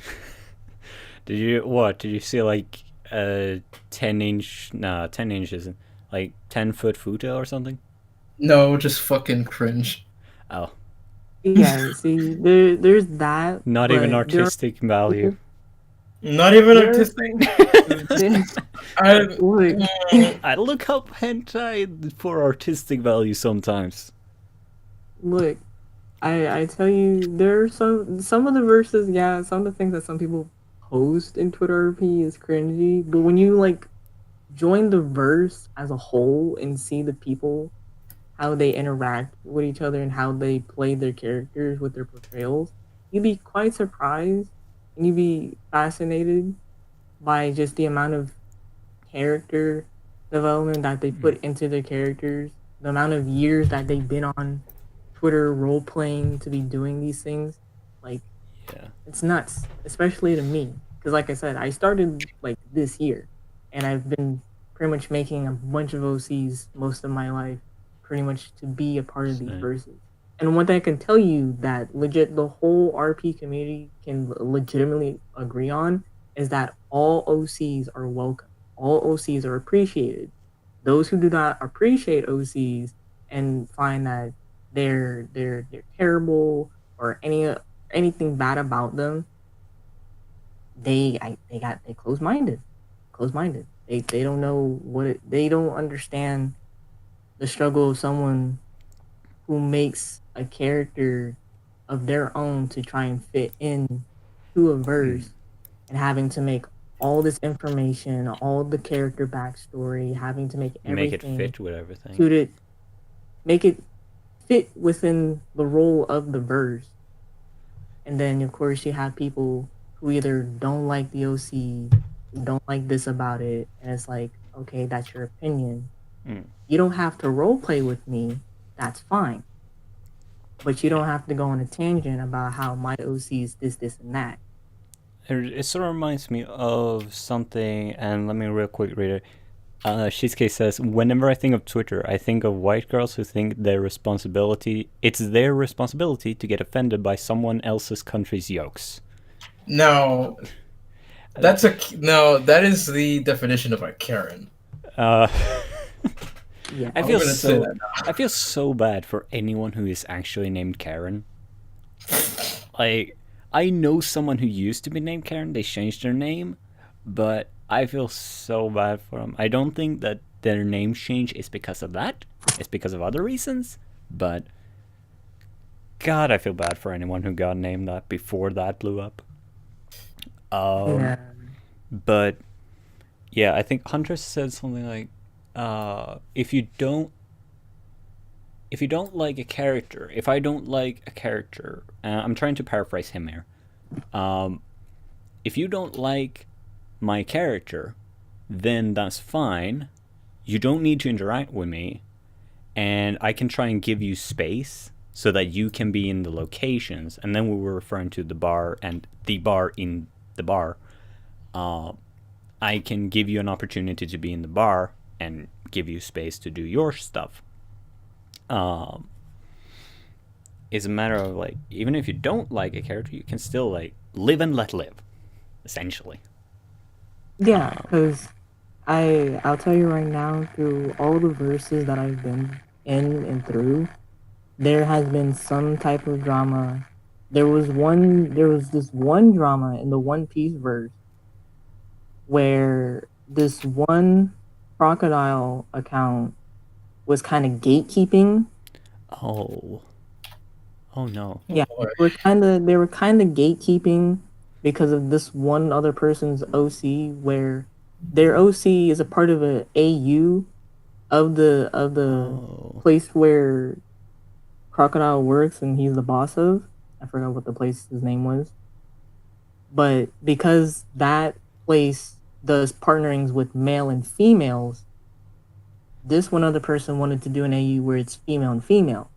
Did you see like a 10 inches, like 10-foot futo or something?
No, just fucking cringe.
Oh.
Yeah, see, there's that.
Not even artistic value.
Not even artistic.
I look up hentai for artistic value sometimes.
Look, I tell you, there are some of the verses, yeah, some of the things that some people post in Twitter RP is cringy, but when you like join the verse as a whole and see the people how they interact with each other and how they play their characters with their portrayals, you'd be quite surprised and you'd be fascinated by just the amount of character development that they put into their characters, the amount of years that they've been on Twitter role playing to be doing these things. Like,
Yeah.
it's nuts, especially to me. Because, like I said, I started like this year and I've been pretty much making a bunch of OCs most of my life, pretty much to be a part of these
Same.
verses. And one thing I can tell you that legit the whole RP community can legitimately agree on is that all OCs are welcome. All OCs are appreciated. Those who do not appreciate OCs and find that they're terrible or anything bad about them, they close minded. They don't know they don't understand the struggle of someone who makes a character of their own to try and fit in to a verse and having to make all this information, all the character backstory, having to make
Make it
everything
fit with everything.
to make it fit within the role of the verse. And then of course you have people who either don't like the OC, don't like this about it, and it's like, okay, that's your opinion. You don't have to role play with me, that's fine. But you don't have to go on a tangent about how my OC is this, and that.
It sort of reminds me of something, and let me real quick read it. Shizuke says, whenever I think of Twitter, I think of white girls who think it's their responsibility to get offended by someone else's country's jokes.
No, that is the definition of a Karen.
Yeah.
I feel so bad for anyone who is actually named Karen. Like, I know someone who used to be named Karen, they changed their name, but I feel so bad for them. I don't think that their name change is because of that. It's because of other reasons, but God, I feel bad for anyone who got named that before that blew up.
Yeah.
But yeah, I think Huntress said something like, if you don't like a character, if I don't like a character, I'm trying to paraphrase him here. If you don't like my character, then that's fine. You don't need to interact with me, and I can try and give you space so that you can be in the locations. And then we were referring to the bar and the bar in the bar. I can give you an opportunity to be in the bar and give you space to do your stuff. It's a matter of, like, even if you don't like a character, you can still, like, live and let live, essentially.
Yeah, because I'll tell you right now, through all the verses that I've been in and through, there has been some type of drama. There was this one drama in the One Piece verse where this one crocodile account was kind of gatekeeping.
Oh no.
Yeah, they were kind of gatekeeping because of this one other person's OC, where their OC is a part of a AU of the place where Crocodile works and he's the boss of. I forgot what the place's name was. But because that place does partnerings with male and females, this one other person wanted to do an AU where it's female and female.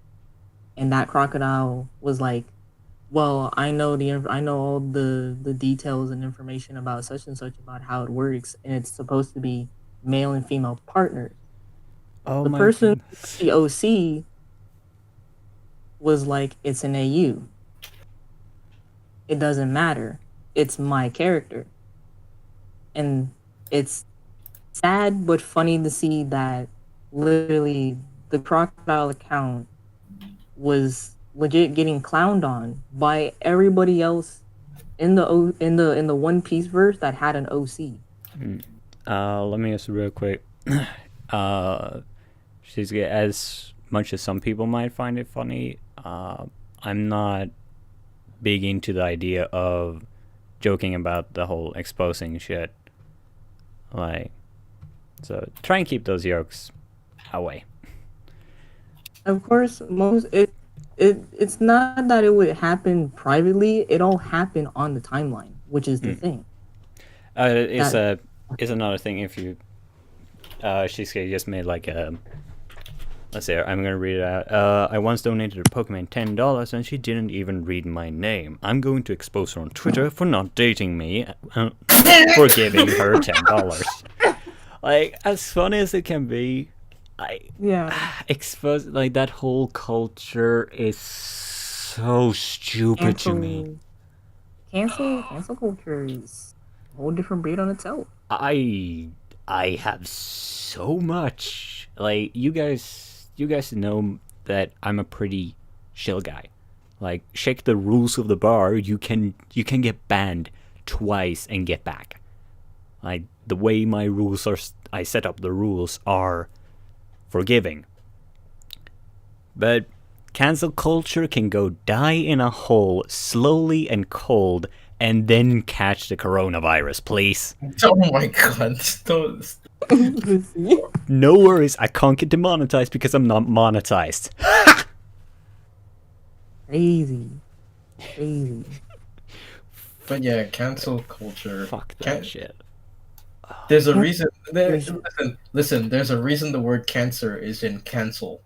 And that crocodile was like, well, I know all the details and information about such and such, about how it works, and it's supposed to be male and female partners.
Oh,
the
my
person
goodness.
the OC was like, it's an AU. It doesn't matter. It's my character. And it's sad but funny to see that literally the crocodile account was legit getting clowned on by everybody else in the One Piece verse that had an OC.
Let me ask real quick. She's as much as some people might find it funny. I'm not big into the idea of joking about the whole exposing shit. Like, so try and keep those jokes away.
Of course, it's not that it would happen privately. It all happened on the timeline, which is the thing.
It's another thing if you Shisuke just made like a, let's say, I'm gonna read it out. I once donated a Pokemon $10 and she didn't even read my name. I'm going to expose her on Twitter for not dating me, for giving her $10. Like, as funny as it can be, expose, like, that whole culture is so stupid to me.
Cancel culture is a whole different breed on its own.
I have so much, like, you guys know that I'm a pretty chill guy. Like, shake the rules of the bar, you can get banned twice and get back. Like, the way my rules are, I set up the rules are forgiving. But cancel culture can go die in a hole slowly and cold and then catch the coronavirus, please.
Oh my god.
No worries, I can't get demonetized because I'm not monetized.
Crazy.
But yeah, cancel culture.
Fuck that shit.
There's a reason. Listen. There's a reason the word cancer is in cancel.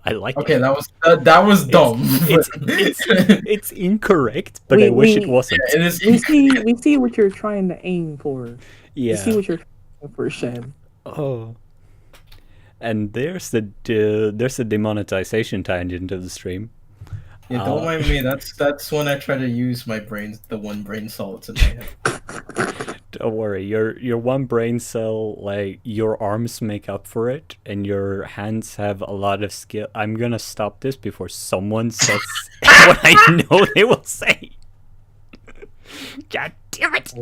I like
Okay,
it.
that was dumb.
It's incorrect, but I wish it wasn't.
Yeah, it is.
We see what you're trying to aim for.
Yeah.
We see what you're trying for, Shen.
Oh. And there's the demonetization tangent of the stream.
Yeah, don't mind me. That's when I try to use my brain, the one brain cell that's in my head.
Don't worry, your one brain cell, like, your arms make up for it, and your hands have a lot of skill. I'm gonna stop this before someone says what I know they will say. God damn it!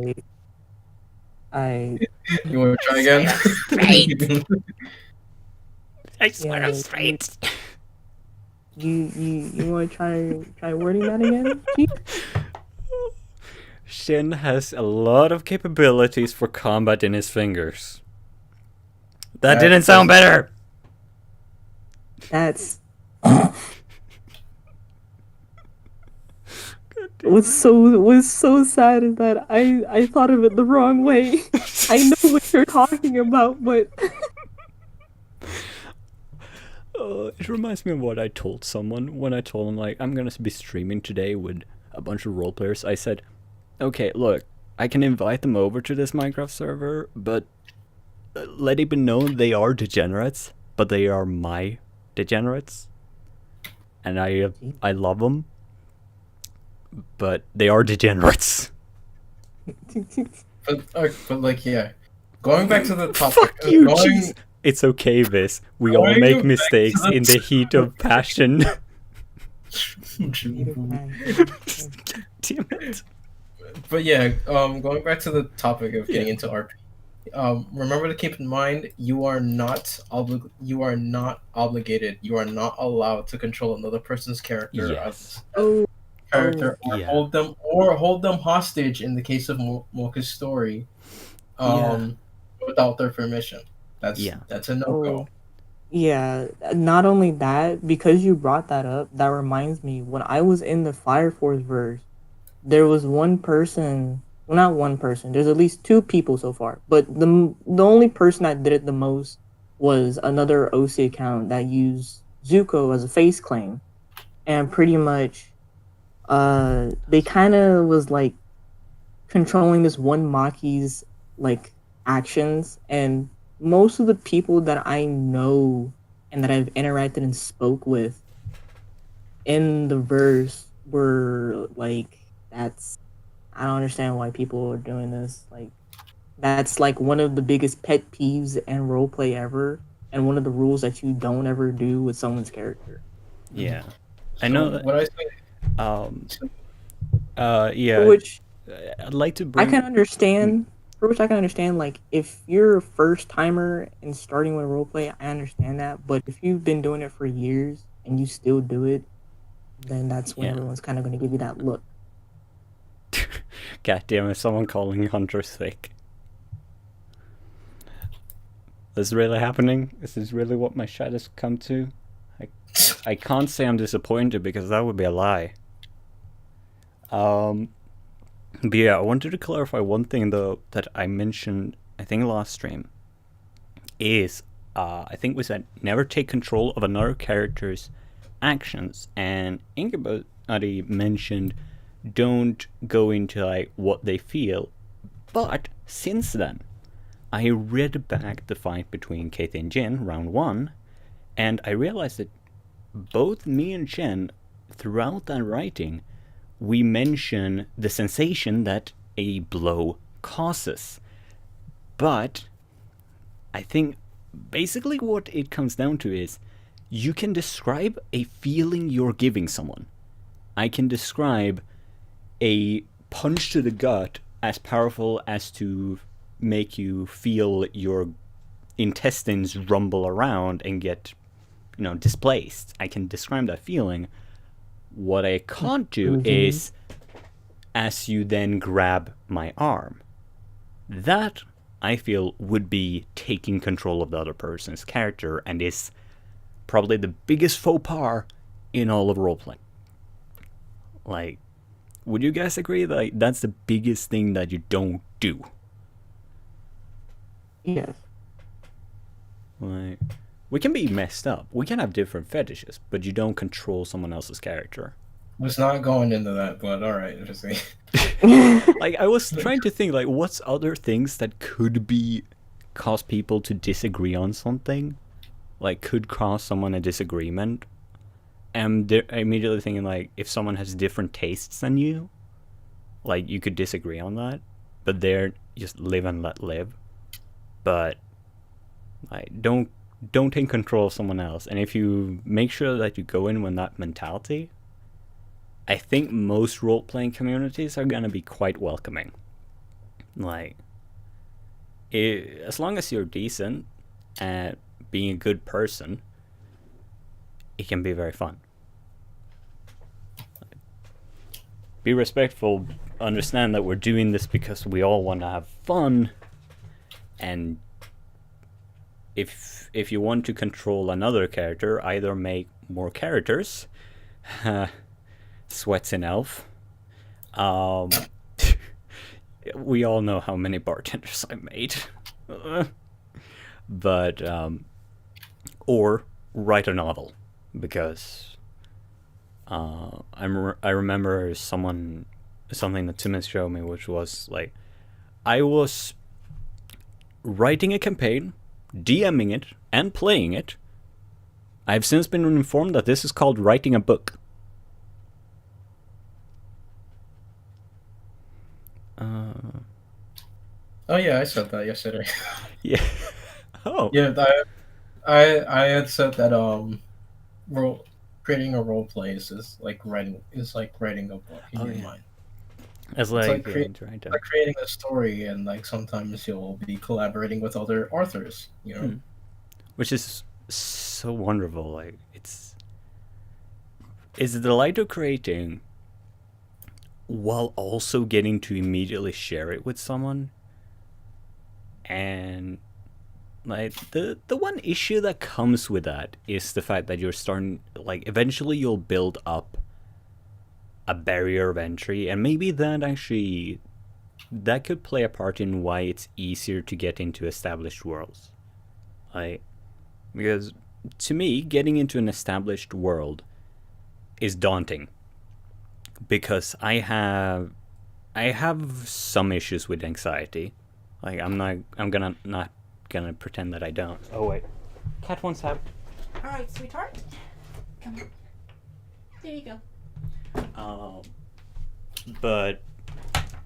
You want to try again?
Straight. I swear I'm straight.
You want to try wording that again, Chief?
Shin has a lot of capabilities for combat in his fingers. That didn't sound better.
That's what's so sad is that I thought of it the wrong way. I know what you're talking about, but
it reminds me of what I told someone when I told them, like, I'm gonna be streaming today with a bunch of role players. I said, okay, look, I can invite them over to this Minecraft server, but let it be known they are degenerates, but they are my degenerates, and I love them, but they are degenerates.
but like, yeah, going back to the topic.
Fuck you, jeez. It's okay, Viz. We all make mistakes in the heat of passion. Damn it.
But yeah, going back to the topic of getting into RP, remember to keep in mind you are not obligated. You are not allowed to control another person's character.
Yes.
Or hold them hostage in the case of Mocha's story, without their permission. That's a no-go.
Yeah, not only that, because you brought that up, that reminds me, when I was in the Fire Force verse, there was one person, well, not one person, there's at least two people so far, but the only person that did it the most was another OC account that used Zuko as a face claim, and pretty much they kind of was like controlling this one Maki's like actions, and most of the people that I know and that I've interacted and spoke with in the verse were like, I don't understand why people are doing this. Like, that's like one of the biggest pet peeves in roleplay ever, and one of the rules that you don't ever do with someone's character.
Yeah,
so
I know that.
What I say.
Yeah.
Which
I'd like to bring.
I can understand. For which I can understand, like, if you're a first timer and starting with roleplay, I understand that. But if you've been doing it for years and you still do it, then that's when everyone's kind of going to give you that look.
Goddamn, is someone calling Hunter thick? This is really happening? Is this really what my chat has come to? I can't say I'm disappointed because that would be a lie. But yeah, I wanted to clarify one thing though that I mentioned, I think last stream, is I think we said never take control of another character's actions, and Ingabody mentioned don't go into like what they feel. But since then, I read back the fight between Kate and Jin, round 1, and I realized that both me and Jen, throughout that writing, we mention the sensation that a blow causes. But I think basically what it comes down to is you can describe a feeling you're giving someone. I can describe a punch to the gut as powerful as to make you feel your intestines rumble around and get, displaced. I can describe that feeling. What I can't do is as you then grab my arm. That, I feel, would be taking control of the other person's character and is probably the biggest faux pas in all of roleplay. Like, would you guys agree that that's the biggest thing that you don't do?
Yes.
Like, we can be messed up. We can have different fetishes, but you don't control someone else's character.
Was not going into that, but alright, interesting.
Like, I was trying to think, like, what's other things that could be cause people to disagree on something? Like, could cause someone a disagreement? And I'm immediately thinking, like, if someone has different tastes than you, like, you could disagree on that, but they're just live and let live. But, like, don't take control of someone else. And if you make sure that you go in with that mentality, I think most role-playing communities are going to be quite welcoming. Like, as long as you're decent at being a good person, it can be very fun. Be respectful, understand that we're doing this because we all want to have fun, and if you want to control another character, either make more characters, Sweats and Elf. We all know how many bartenders I made. But, or write a novel, because I remember something that Timmons showed me, which was like, I was writing a campaign, DMing it, and playing it. I've since been informed that this is called writing a book.
Oh yeah, I said that yesterday.
Yeah. Oh.
Yeah, I had said that creating a role play is like writing a book in your mind.
It's like
creating a story, and like sometimes you'll be collaborating with other authors,
which is so wonderful. Like, it's the delight of creating while also getting to immediately share it with someone. And like the one issue that comes with that is the fact that you're starting, like, eventually you'll build up a barrier of entry, and maybe that could play a part in why it's easier to get into established worlds. Like, because to me, getting into an established world is daunting, because I have some issues with anxiety. Like, I'm not gonna pretend that I don't. Oh wait, cat wants out.
All right, sweetheart, come on. There you go.
But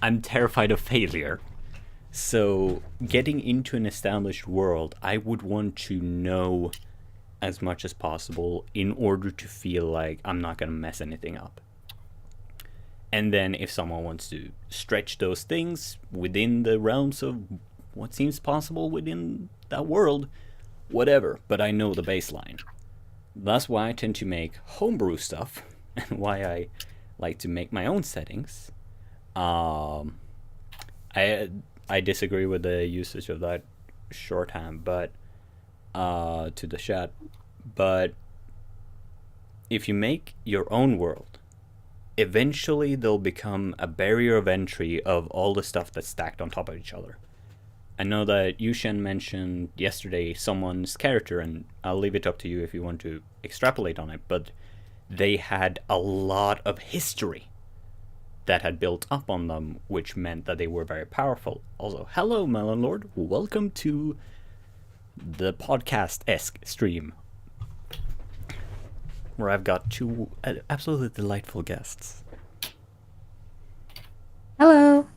I'm terrified of failure. So getting into an established world, I would want to know as much as possible in order to feel like I'm not gonna mess anything up. And then if someone wants to stretch those things within the realms of what seems possible within that world, whatever, but I know the baseline. That's why I tend to make homebrew stuff, and why I like to make my own settings. I disagree with the usage of that shorthand, but to the chat. But if you make your own world, eventually they'll become a barrier of entry of all the stuff that's stacked on top of each other. I know that Yushen mentioned yesterday someone's character, and I'll leave it up to you if you want to extrapolate on it, but they had a lot of history that had built up on them, which meant that they were very powerful. Also, hello, Melon Lord. Welcome to the podcast-esque stream, where I've got two absolutely delightful guests.
Hello.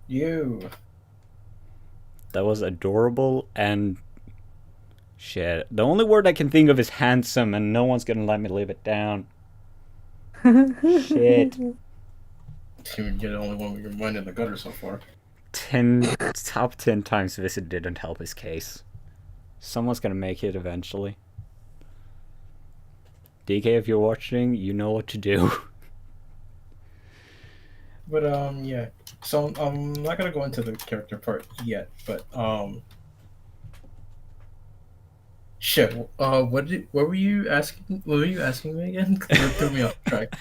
You.
That was adorable and shit. The only word I can think of is handsome, and no one's gonna let me live it down. Shit.
You're the only one with your mind in the gutter so far.
Top 10 times visit didn't help his case. Someone's gonna make it eventually. DK, if you're watching, you know what to do.
But yeah. So I'm not gonna go into the character part yet, but shit. What were you asking? What were you asking me again? You threw me off track.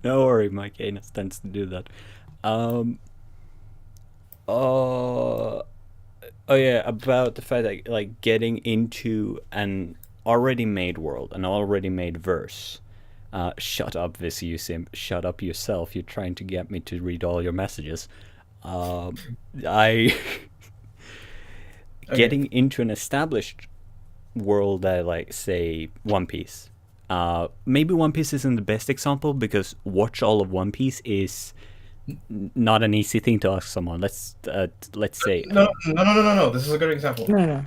No worry, Mike Anus tends to do that. Oh yeah, about the fact that like getting into an already made world, an already made verse. Shut up, Visusim. Shut up yourself. You're trying to get me to read all your messages. Getting into an established world that, like, say, One Piece. Maybe One Piece isn't the best example because watch all of One Piece is not an easy thing to ask someone. Let's say
No. This is a good example.
No.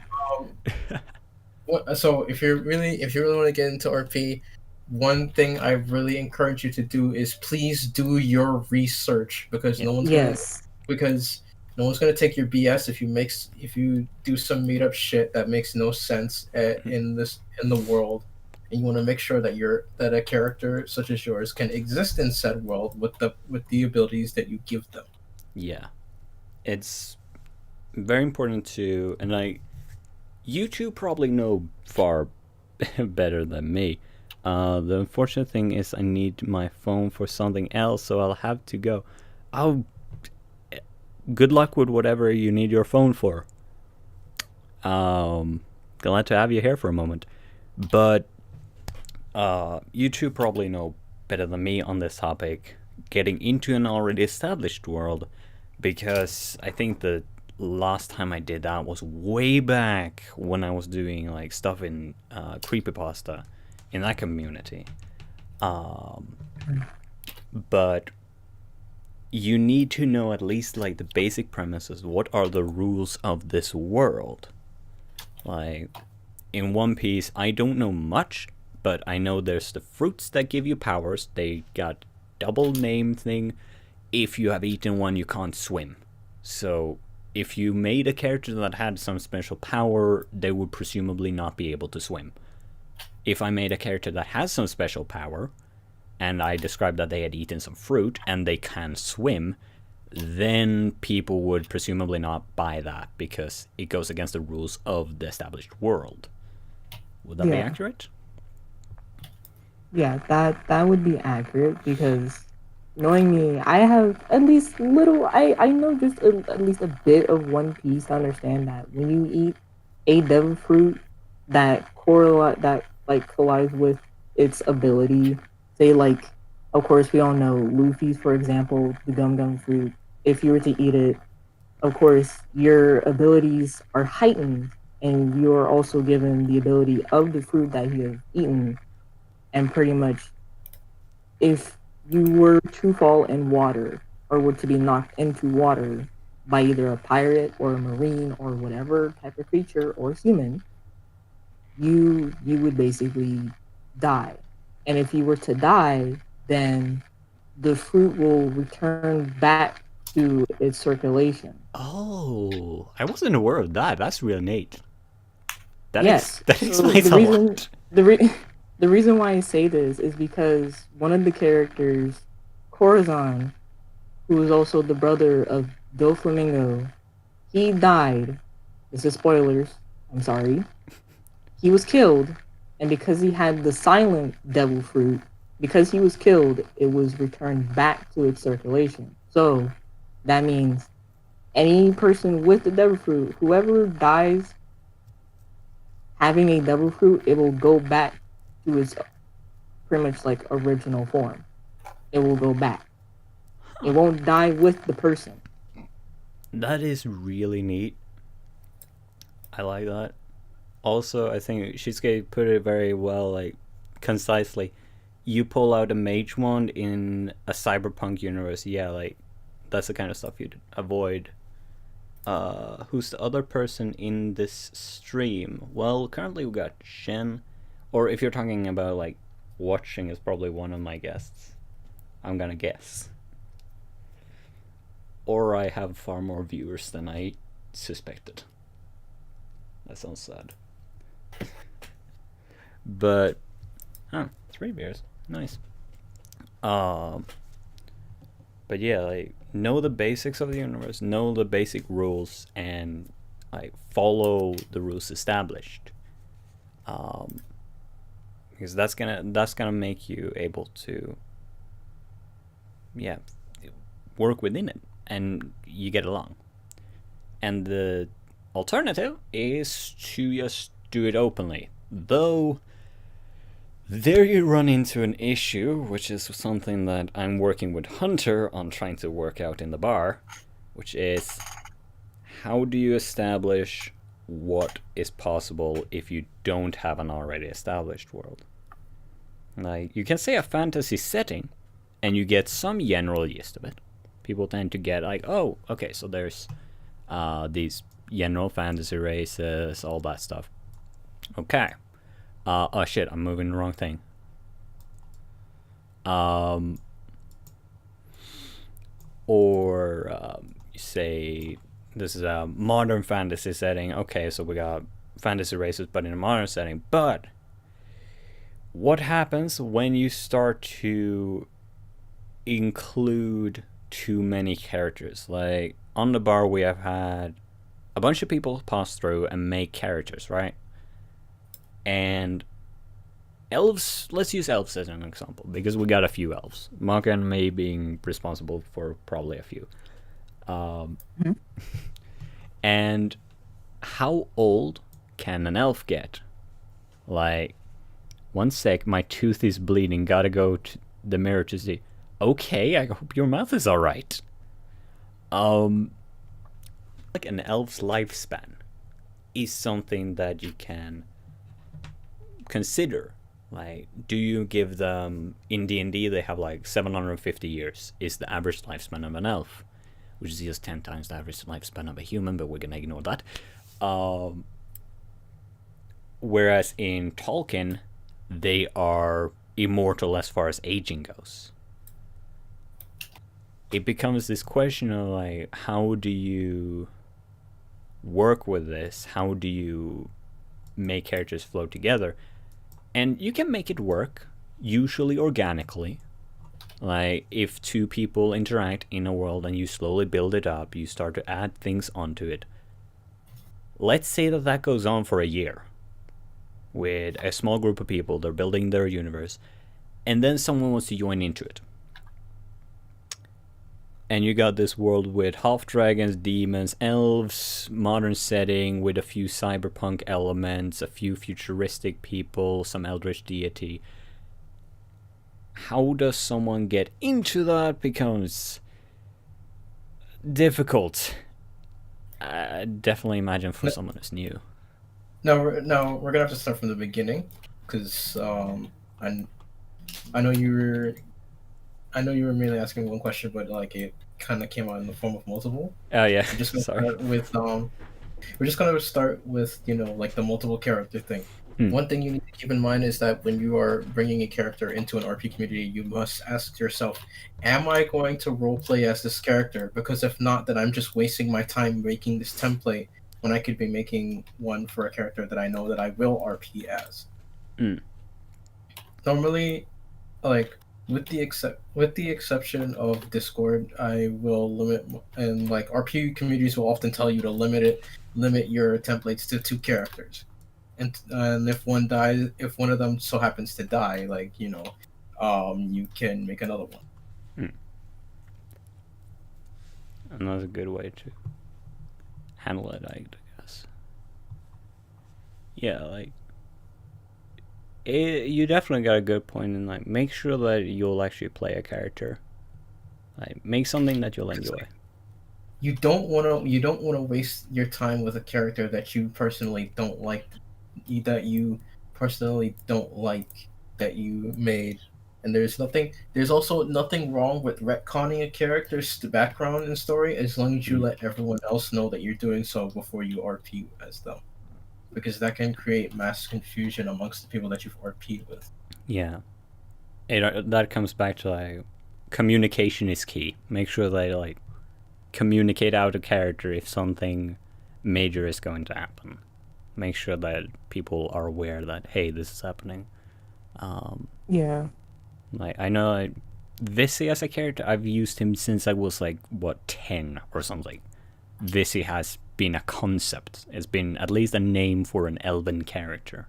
So if you really want to get into RP, one thing I really encourage you to do is please do your research because no one's gonna take your BS if you do some made up shit that makes no sense in the world, and you want to make sure that a character such as yours can exist in said world with the abilities that you give them.
Yeah, it's very important to, and like you two probably know far better than me. The unfortunate thing is I need my phone for something else, so I'll have to go. Good luck with whatever you need your phone for. Glad to have you here for a moment. But you two probably know better than me on this topic, getting into an already established world, because I think the last time I did that was way back when I was doing like stuff in creepypasta in that community. But you need to know at least like the basic premises. What are the rules of this world? Like in One Piece, I don't know much, but I know there's the fruits that give you powers. They got double name thing. If you have eaten one, you can't swim. So if you made a character that had some special power, they would presumably not be able to swim. If I made a character that has some special power, and I described that they had eaten some fruit and they can swim, then people would presumably not buy that because it goes against the rules of the established world. Would that be accurate?
Yeah, that would be accurate because knowing me, I have at least I know just at least a bit of One Piece to understand that when you eat a devil fruit that collides with its ability, say like, of course we all know Luffy's, for example, the gum fruit. If you were to eat it, of course your abilities are heightened, and you are also given the ability of the fruit that you have eaten. And pretty much, if you were to fall in water or were to be knocked into water by either a pirate or a marine or whatever type of creature or human, you would basically die. And if you were to die, then the fruit will return back to its circulation.
Oh, I wasn't aware of that. That's real neat. That
Yes.
explains a lot.
The reason why I say this is because one of the characters, Corazon, who is also the brother of Doflamingo, he died. This is spoilers. I'm sorry. He was killed, and because he had the silent devil fruit, because he was killed, it was returned back to its circulation. So that means any person with the devil fruit, whoever dies having a devil fruit, it will go back to its pretty much like original form. It will go back. It won't die with the person.
That is really neat. I like that. Also, I think Shisuke put it very well, like, concisely. You pull out a mage wand in a cyberpunk universe, yeah, like, that's the kind of stuff you'd avoid. Who's the other person in this stream? Well, currently we got Shen, or if you're talking about, like, watching, is probably one of my guests. I'm gonna guess. Or I have far more viewers than I suspected. That sounds sad. But, 3 beers. Nice. But yeah, like, know the basics of the universe, know the basic rules, and like follow the rules established. Because that's gonna make you able to, yeah, work within it, and you get along. And the alternative is to just do it openly. Though, there you run into an issue, which is something that I'm working with Hunter on trying to work out in the bar, which is how do you establish what is possible if you don't have an already established world? Like, you can say a fantasy setting, and you get some general gist of it. People tend to get like, oh, okay, so there's these general fantasy races, all that stuff. Okay. Oh shit, I'm moving the wrong thing. Or say this is a modern fantasy setting. Okay, so we got fantasy races, but in a modern setting. But what happens when you start to include too many characters? Like, on the bar, we have had a bunch of people pass through and make characters, right? And elves, let's use elves as an example, because we got a few elves. Maka and May being responsible for probably a few. And how old can an elf get? Like, one sec, my tooth is bleeding, gotta go to the mirror to see. Okay, I hope your mouth is alright. Like, an elf's lifespan is something that you can consider. Like, do you give them, in D&D they have like 750 years is the average lifespan of an elf, which is just 10 times the average lifespan of a human, but we're gonna ignore that. Whereas in Tolkien, they are immortal as far as aging goes. It becomes this question of like, how do you work with this? How do you make characters flow together? And you can make it work, usually organically. Like, if two people interact in a world and you slowly build it up, you start to add things onto it. Let's say that that goes on for a year with a small group of people. They're building their universe, and then someone wants to join into it. And you got this world with half dragons, demons, elves, modern setting with a few cyberpunk elements, a few futuristic people, some eldritch deity. How does someone get into that becomes difficult. I definitely imagine for someone who's new.
No, we're gonna have to start from the beginning, because I know you were merely asking one question, but like it kind of came out in the form of multiple.
Oh yeah,
We're just gonna
sorry.
start with we're just gonna start with like the multiple character thing. One thing you need to keep in mind is that when you are bringing a character into an RP community, you must ask yourself, am I going to roleplay as this character? Because if not, then I'm just wasting my time making this template when I could be making one for a character that I know that I will RP as. Normally, like, with the exception of Discord, I will limit, and like RP communities will often tell you to limit your templates to 2 characters, and if one of them so happens to die, like you can make another one.
And that's a good way to handle it, I guess. Yeah, like you definitely got a good point in like make sure that you'll actually play a character. Like make something that you'll enjoy.
You don't want to waste your time with a character that you personally don't like, that you personally don't like that you made. And there's also nothing wrong with retconning a character's background and story, as long as you let everyone else know that you're doing so before you RP as them, because that can create mass confusion amongst the people that you've RP'd with.
Yeah, that comes back to like communication is key. Make sure they like communicate out a character if something major is going to happen. Make sure that people are aware that hey, this is happening.
Yeah.
Like I know like, Visi as a character, I've used him since I was like 10 or something. Visi has been a concept. It's been at least a name for an elven character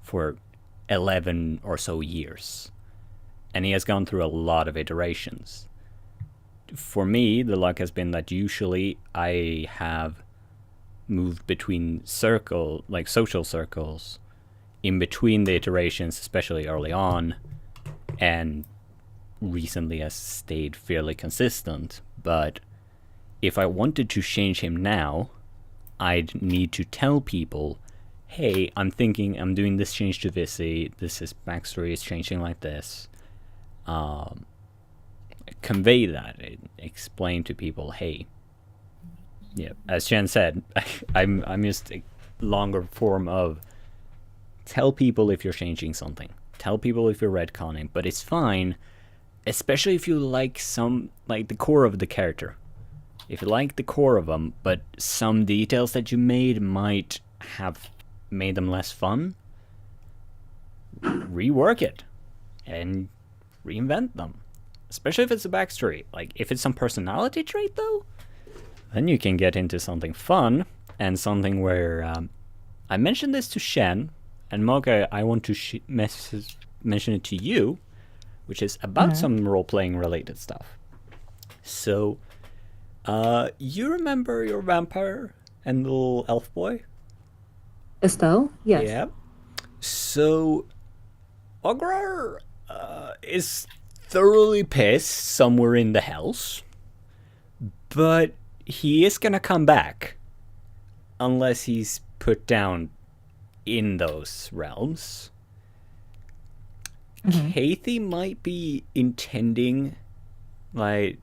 for 11 or so years. And he has gone through a lot of iterations. For me, the luck has been that usually I have moved between social circles in between the iterations, especially early on, and recently has stayed fairly consistent. But if I wanted to change him now, I'd need to tell people, hey, I'm doing this change to Visi, his backstory is changing like this. Convey that, explain to people, hey, yeah, as Jen said, I'm just a longer form of tell people if you're changing something, tell people if you're retconning, but it's fine, especially if you like the core of the character. If you like the core of them, but some details that you made might have made them less fun, rework it and reinvent them. Especially if it's a backstory. Like, if it's some personality trait, though, then you can get into something fun and something where I mentioned this to Shen, and Mocha, I want to mention it to you, which is about some role-playing related stuff. So, you remember your vampire and little elf boy?
Estelle? Yes.
Yeah. So, Ograr is thoroughly pissed somewhere in the house, but he is gonna come back unless he's put down in those realms. Kathy might be intending, like,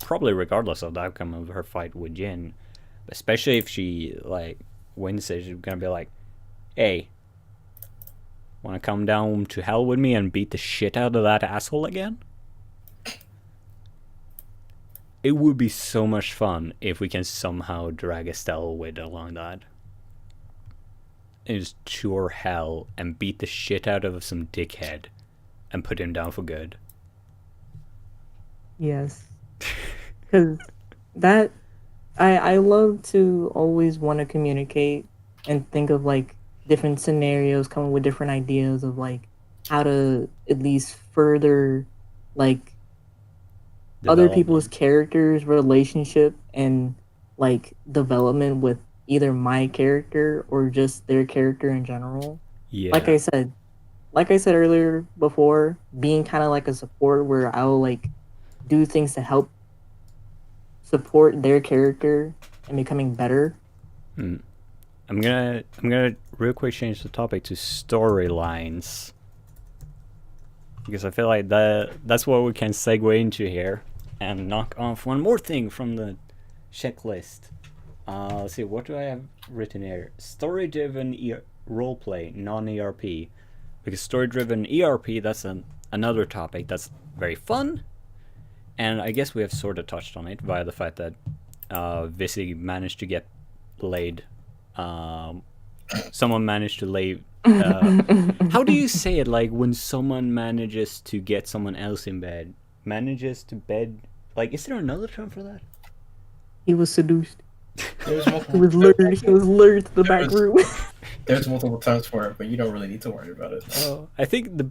probably regardless of the outcome of her fight with Jin, especially if she like wins it, she's gonna be like, hey, want to come down to hell with me and beat the shit out of that asshole again? It would be so much fun if we can somehow drag Estelle with along that. And just tour hell and beat the shit out of some dickhead and put him down for good.
Yes. Because that... I love to always want to communicate and think of like different scenarios, coming with different ideas of like how to at least further like other people's characters, relationship, and like development with either my character or just their character in general.
Yeah.
Like I said earlier before, being kind of like a support where I'll like do things to help support their character and becoming better.
I'm gonna real quick change the topic to storylines, because I feel like that's what we can segue into here and knock off one more thing from the checklist. Let's see, what do I have written here? Story-driven roleplay, non-ERP. Because story-driven ERP, that's another topic that's very fun, and I guess we have sort of touched on it via the fact that Visi managed to get laid. Someone managed to lay How do you say it? Like when someone manages to get someone else in bed, manages to bed. Like, is there another term for that?
He was seduced.
There's
He
multiple.
was lured. He was lured to the back room.
There's multiple terms for it, but you don't really need to worry about it.
Oh, I think the.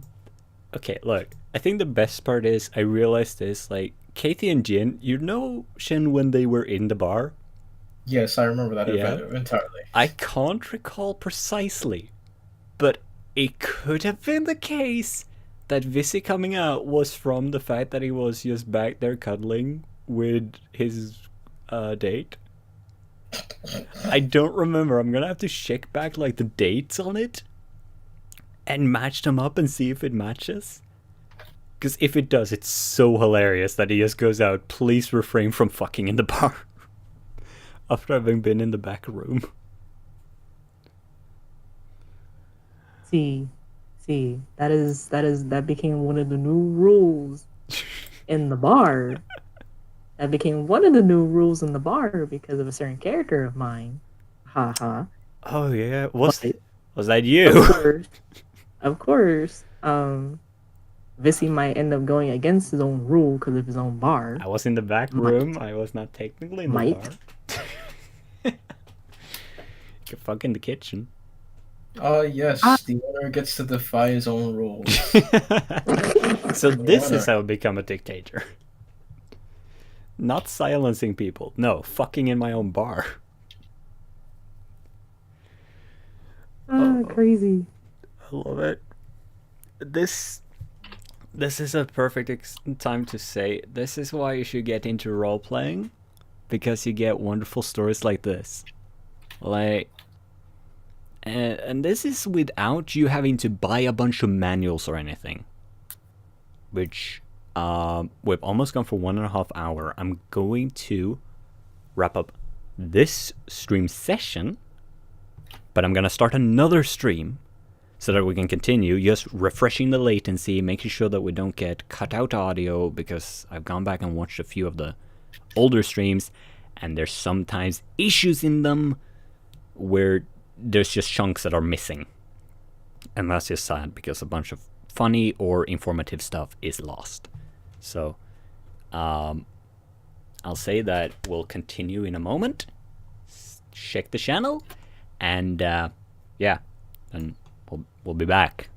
Okay, look. I think the best part is I realized this. Like Kathy and Jin, you know Shin when they were in the bar.
Yes, I remember that
Yeah.
event entirely.
I can't recall precisely, but it could have been the case that Visi coming out was from the fact that he was just back there cuddling with his date. I don't remember. I'm gonna have to check back like the dates on it and match them up and see if it matches. Because if it does, it's so hilarious that he just goes out, please refrain from fucking in the bar. After having been in the back room.
See, that became one of the new rules in the bar. That became one of the new rules in the bar because of a certain character of mine. Ha ha.
Oh yeah, was
But-
that you?
Of course, Visi might end up going against his own rule because of his own bar.
I was in the back
Might.
room. I was not technically in the
Might.
bar. You can fuck in the kitchen.
Yes, the owner gets to defy his own rules.
So this
Owner.
is how I become a dictator. Not silencing people. No, fucking in my own bar.
Crazy.
I love it. This is a perfect time to say this is why you should get into role playing, because you get wonderful stories like this. Like, and this is without you having to buy a bunch of manuals or anything. Which we've almost gone for 1.5 hours. I'm going to wrap up this stream session, but I'm gonna start another stream so that we can continue just refreshing the latency, making sure that we don't get cut out audio, because I've gone back and watched a few of the older streams and there's sometimes issues in them where there's just chunks that are missing, and that's just sad because a bunch of funny or informative stuff is lost. So I'll say that we'll continue in a moment. Check the channel, and yeah, and we'll be back.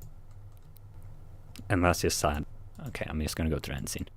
And that's just sad. Okay, I'm just gonna go to the end scene.